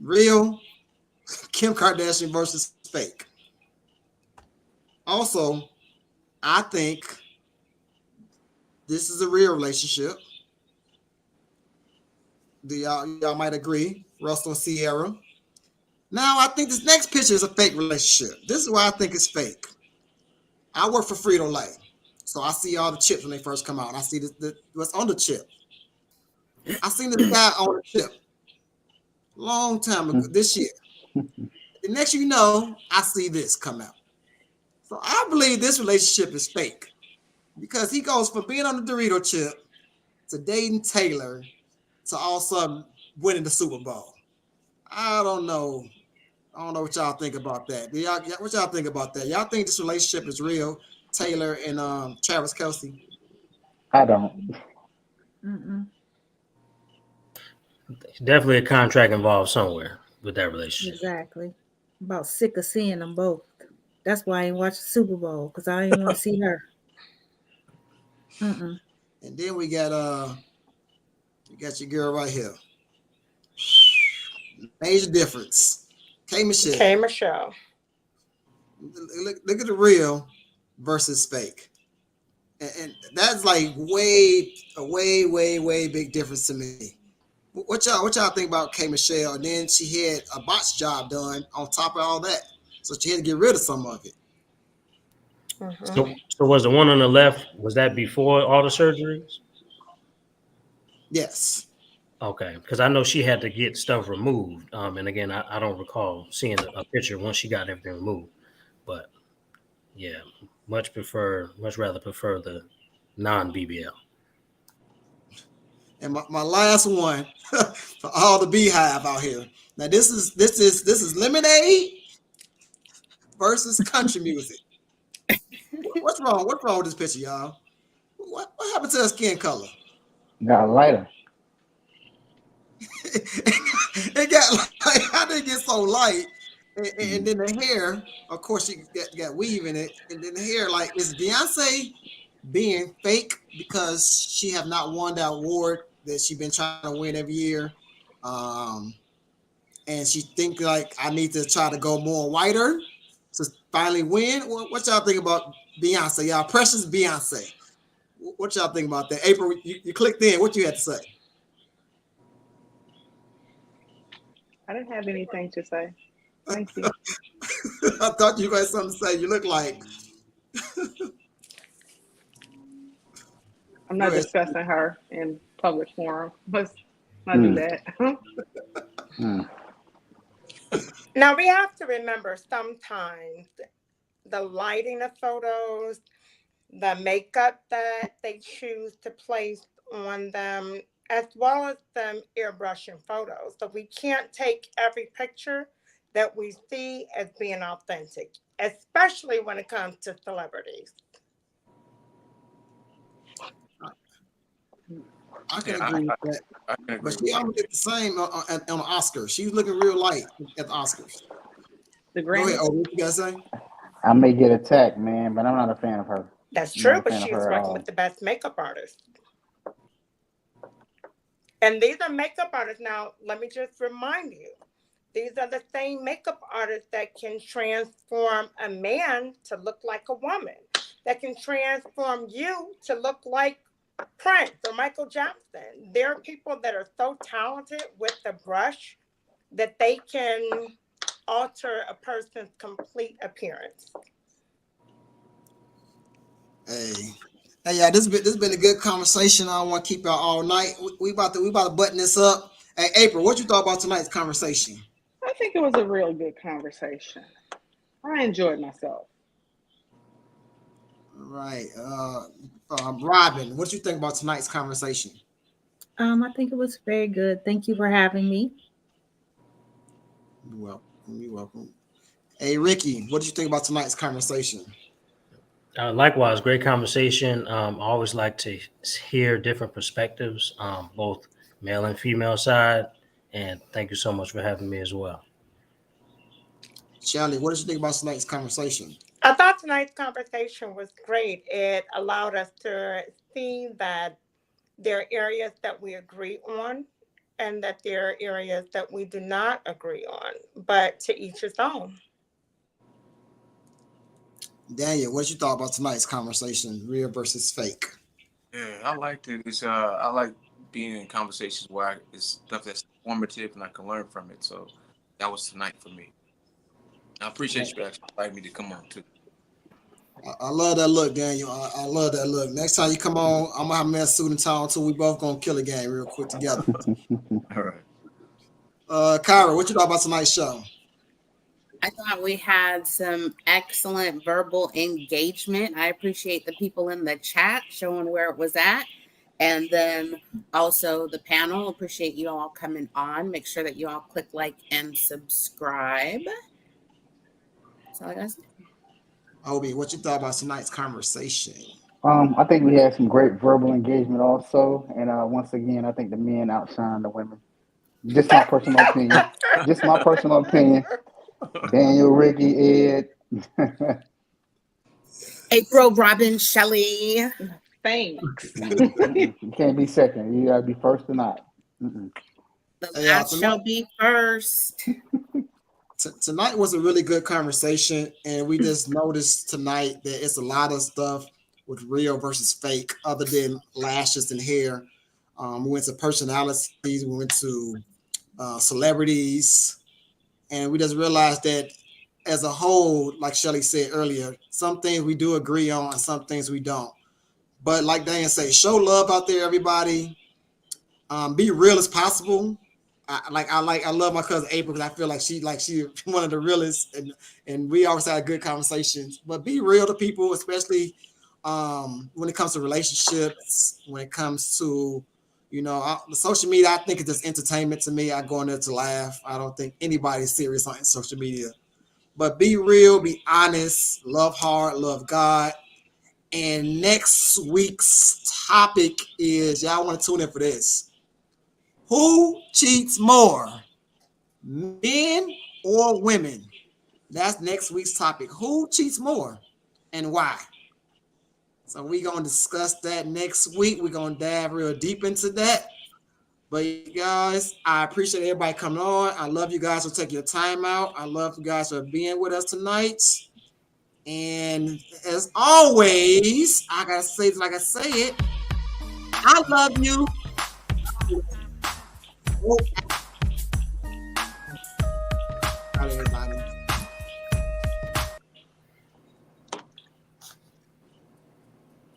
real Kim Kardashian versus fake. Also, I think this is a real relationship. Do y'all might agree, Russell and Sierra. Now I think this next picture is a fake relationship. This is why I think it's fake. I work for Frito-Lay, so I see all the chips when they first come out. And I see what's on the chip. I seen this guy on the chip long time ago this year. The next you know, I see this come out. So I believe this relationship is fake because he goes from being on the Dorito chip to dating Taylor to all of a sudden winning the Super Bowl. I don't know what y'all think about that. What y'all think about that? Y'all think this relationship is real? Taylor and Travis Kelce? I don't. Mm-mm. Definitely a contract involved somewhere with that relationship. Exactly. About sick of seeing them both. That's why I ain't watched the Super Bowl because I didn't want to see her. Mm-mm. And then we got your girl right here. Major difference. K Michelle. K Michelle. Look at the real versus fake. And that's like way big difference to me. What y'all think about K Michelle? And then she had a botch job done on top of all that. So she had to get rid of some of it. Mm-hmm. So was the one on the left, was that before all the surgeries? Yes. Okay, because I know she had to get stuff removed. And again, I don't recall seeing a picture once she got everything removed. But yeah, much rather prefer the non-BBL. And my last one for all the beehive out here. Now this is lemonade versus country music. What's wrong? What's wrong with this picture, y'all? What happened to her skin color? Got lighter. It got like, how did it get so light? And then the hair, of course, she got weave in it, and then the hair, like, is Beyonce being fake because she have not won that award that she been trying to win every year, and she think like I need to try to go more whiter to finally win? What y'all think about Beyonce? Y'all precious Beyonce. What y'all think about that? April, you clicked in. What you had to say? I didn't have anything to say. Thank you. I thought you had something to say. You look like. I'm not discussing her in public forum. Let's not do that. Now we have to remember sometimes the lighting of photos, the makeup that they choose to place on them, as well as them airbrushing photos. So we can't take every picture that we see as being authentic, especially when it comes to celebrities. I can agree with that. But she almost did the same on the Oscars. She was looking real light at the Oscars. The Go ahead, Grammy. what you guys say? I may get attacked, man, but I'm not a fan of her. That's true, but she's working with the best makeup artists. And these are makeup artists. Now, let me just remind you, these are the same makeup artists that can transform a man to look like a woman, that can transform you to look like Prince or Michael Jackson. There are people that are so talented with the brush that they can alter a person's complete appearance. Hey, yeah, this has been a good conversation. I don't want to keep y'all all night. We about to button this up. Hey, April, what you thought about tonight's conversation? I think it was a real good conversation. I enjoyed myself. All right. Robin, what you think about tonight's conversation? I think it was very good. Thank you for having me. You're welcome. Hey, Ricky, what did you think about tonight's conversation? Likewise, great conversation. I always like to hear different perspectives, both male and female side. And thank you so much for having me as well. Shelly, what did you think about tonight's conversation? I thought tonight's conversation was great. It allowed us to see that there are areas that we agree on and that there are areas that we do not agree on, but to each his own. Daniel, what you thought about tonight's conversation, real versus fake? Yeah, I liked it. I like being in conversations where it's stuff that's informative and I can learn from it. So that was tonight for me. I appreciate you actually inviting me to come on too. I love that look, Daniel. I love that look. Next time you come on, I'm gonna have a suit and tie on too. We both gonna kill a game real quick together. All right. Kyra, what you thought about tonight's show? I thought we had some excellent verbal engagement. I appreciate the people in the chat showing where it was at. And then also the panel. Appreciate you all coming on. Make sure that you all click like and subscribe. That's all I got to say. Obi, what you thought about tonight's conversation? I think we had some great verbal engagement also, and once again, I think the men outshine the women. Just my personal opinion. Just my personal opinion. Daniel, Ricky, Ed. April, Robin, Shelley. Thanks. You can't be second. You gotta be first or not. The last shall be first. Tonight was a really good conversation, and we just noticed tonight that it's a lot of stuff with real versus fake, other than lashes and hair. We went to personalities, we went to celebrities, and we just realized that as a whole, like Shelly said earlier, some things we do agree on and some things we don't. But like Diane said, show love out there, everybody. Be real as possible. I love my cousin April because I feel like she one of the realest, and we always had good conversations. But be real to people, especially when it comes to relationships, when it comes to the social media. I think it's just entertainment to me. I go in there to laugh. I don't think anybody's serious on social media. But be real, be honest, love hard, love God. And next week's topic is, y'all want to tune in for this. Who cheats more, men or women? That's next week's topic. Who cheats more and why? So we're going to discuss that next week. We're going to dive real deep into that. But you guys, I appreciate everybody coming on. I love you guys for taking your time out. I love you guys for being with us tonight. And as always, I got to say it like I say it. I love you.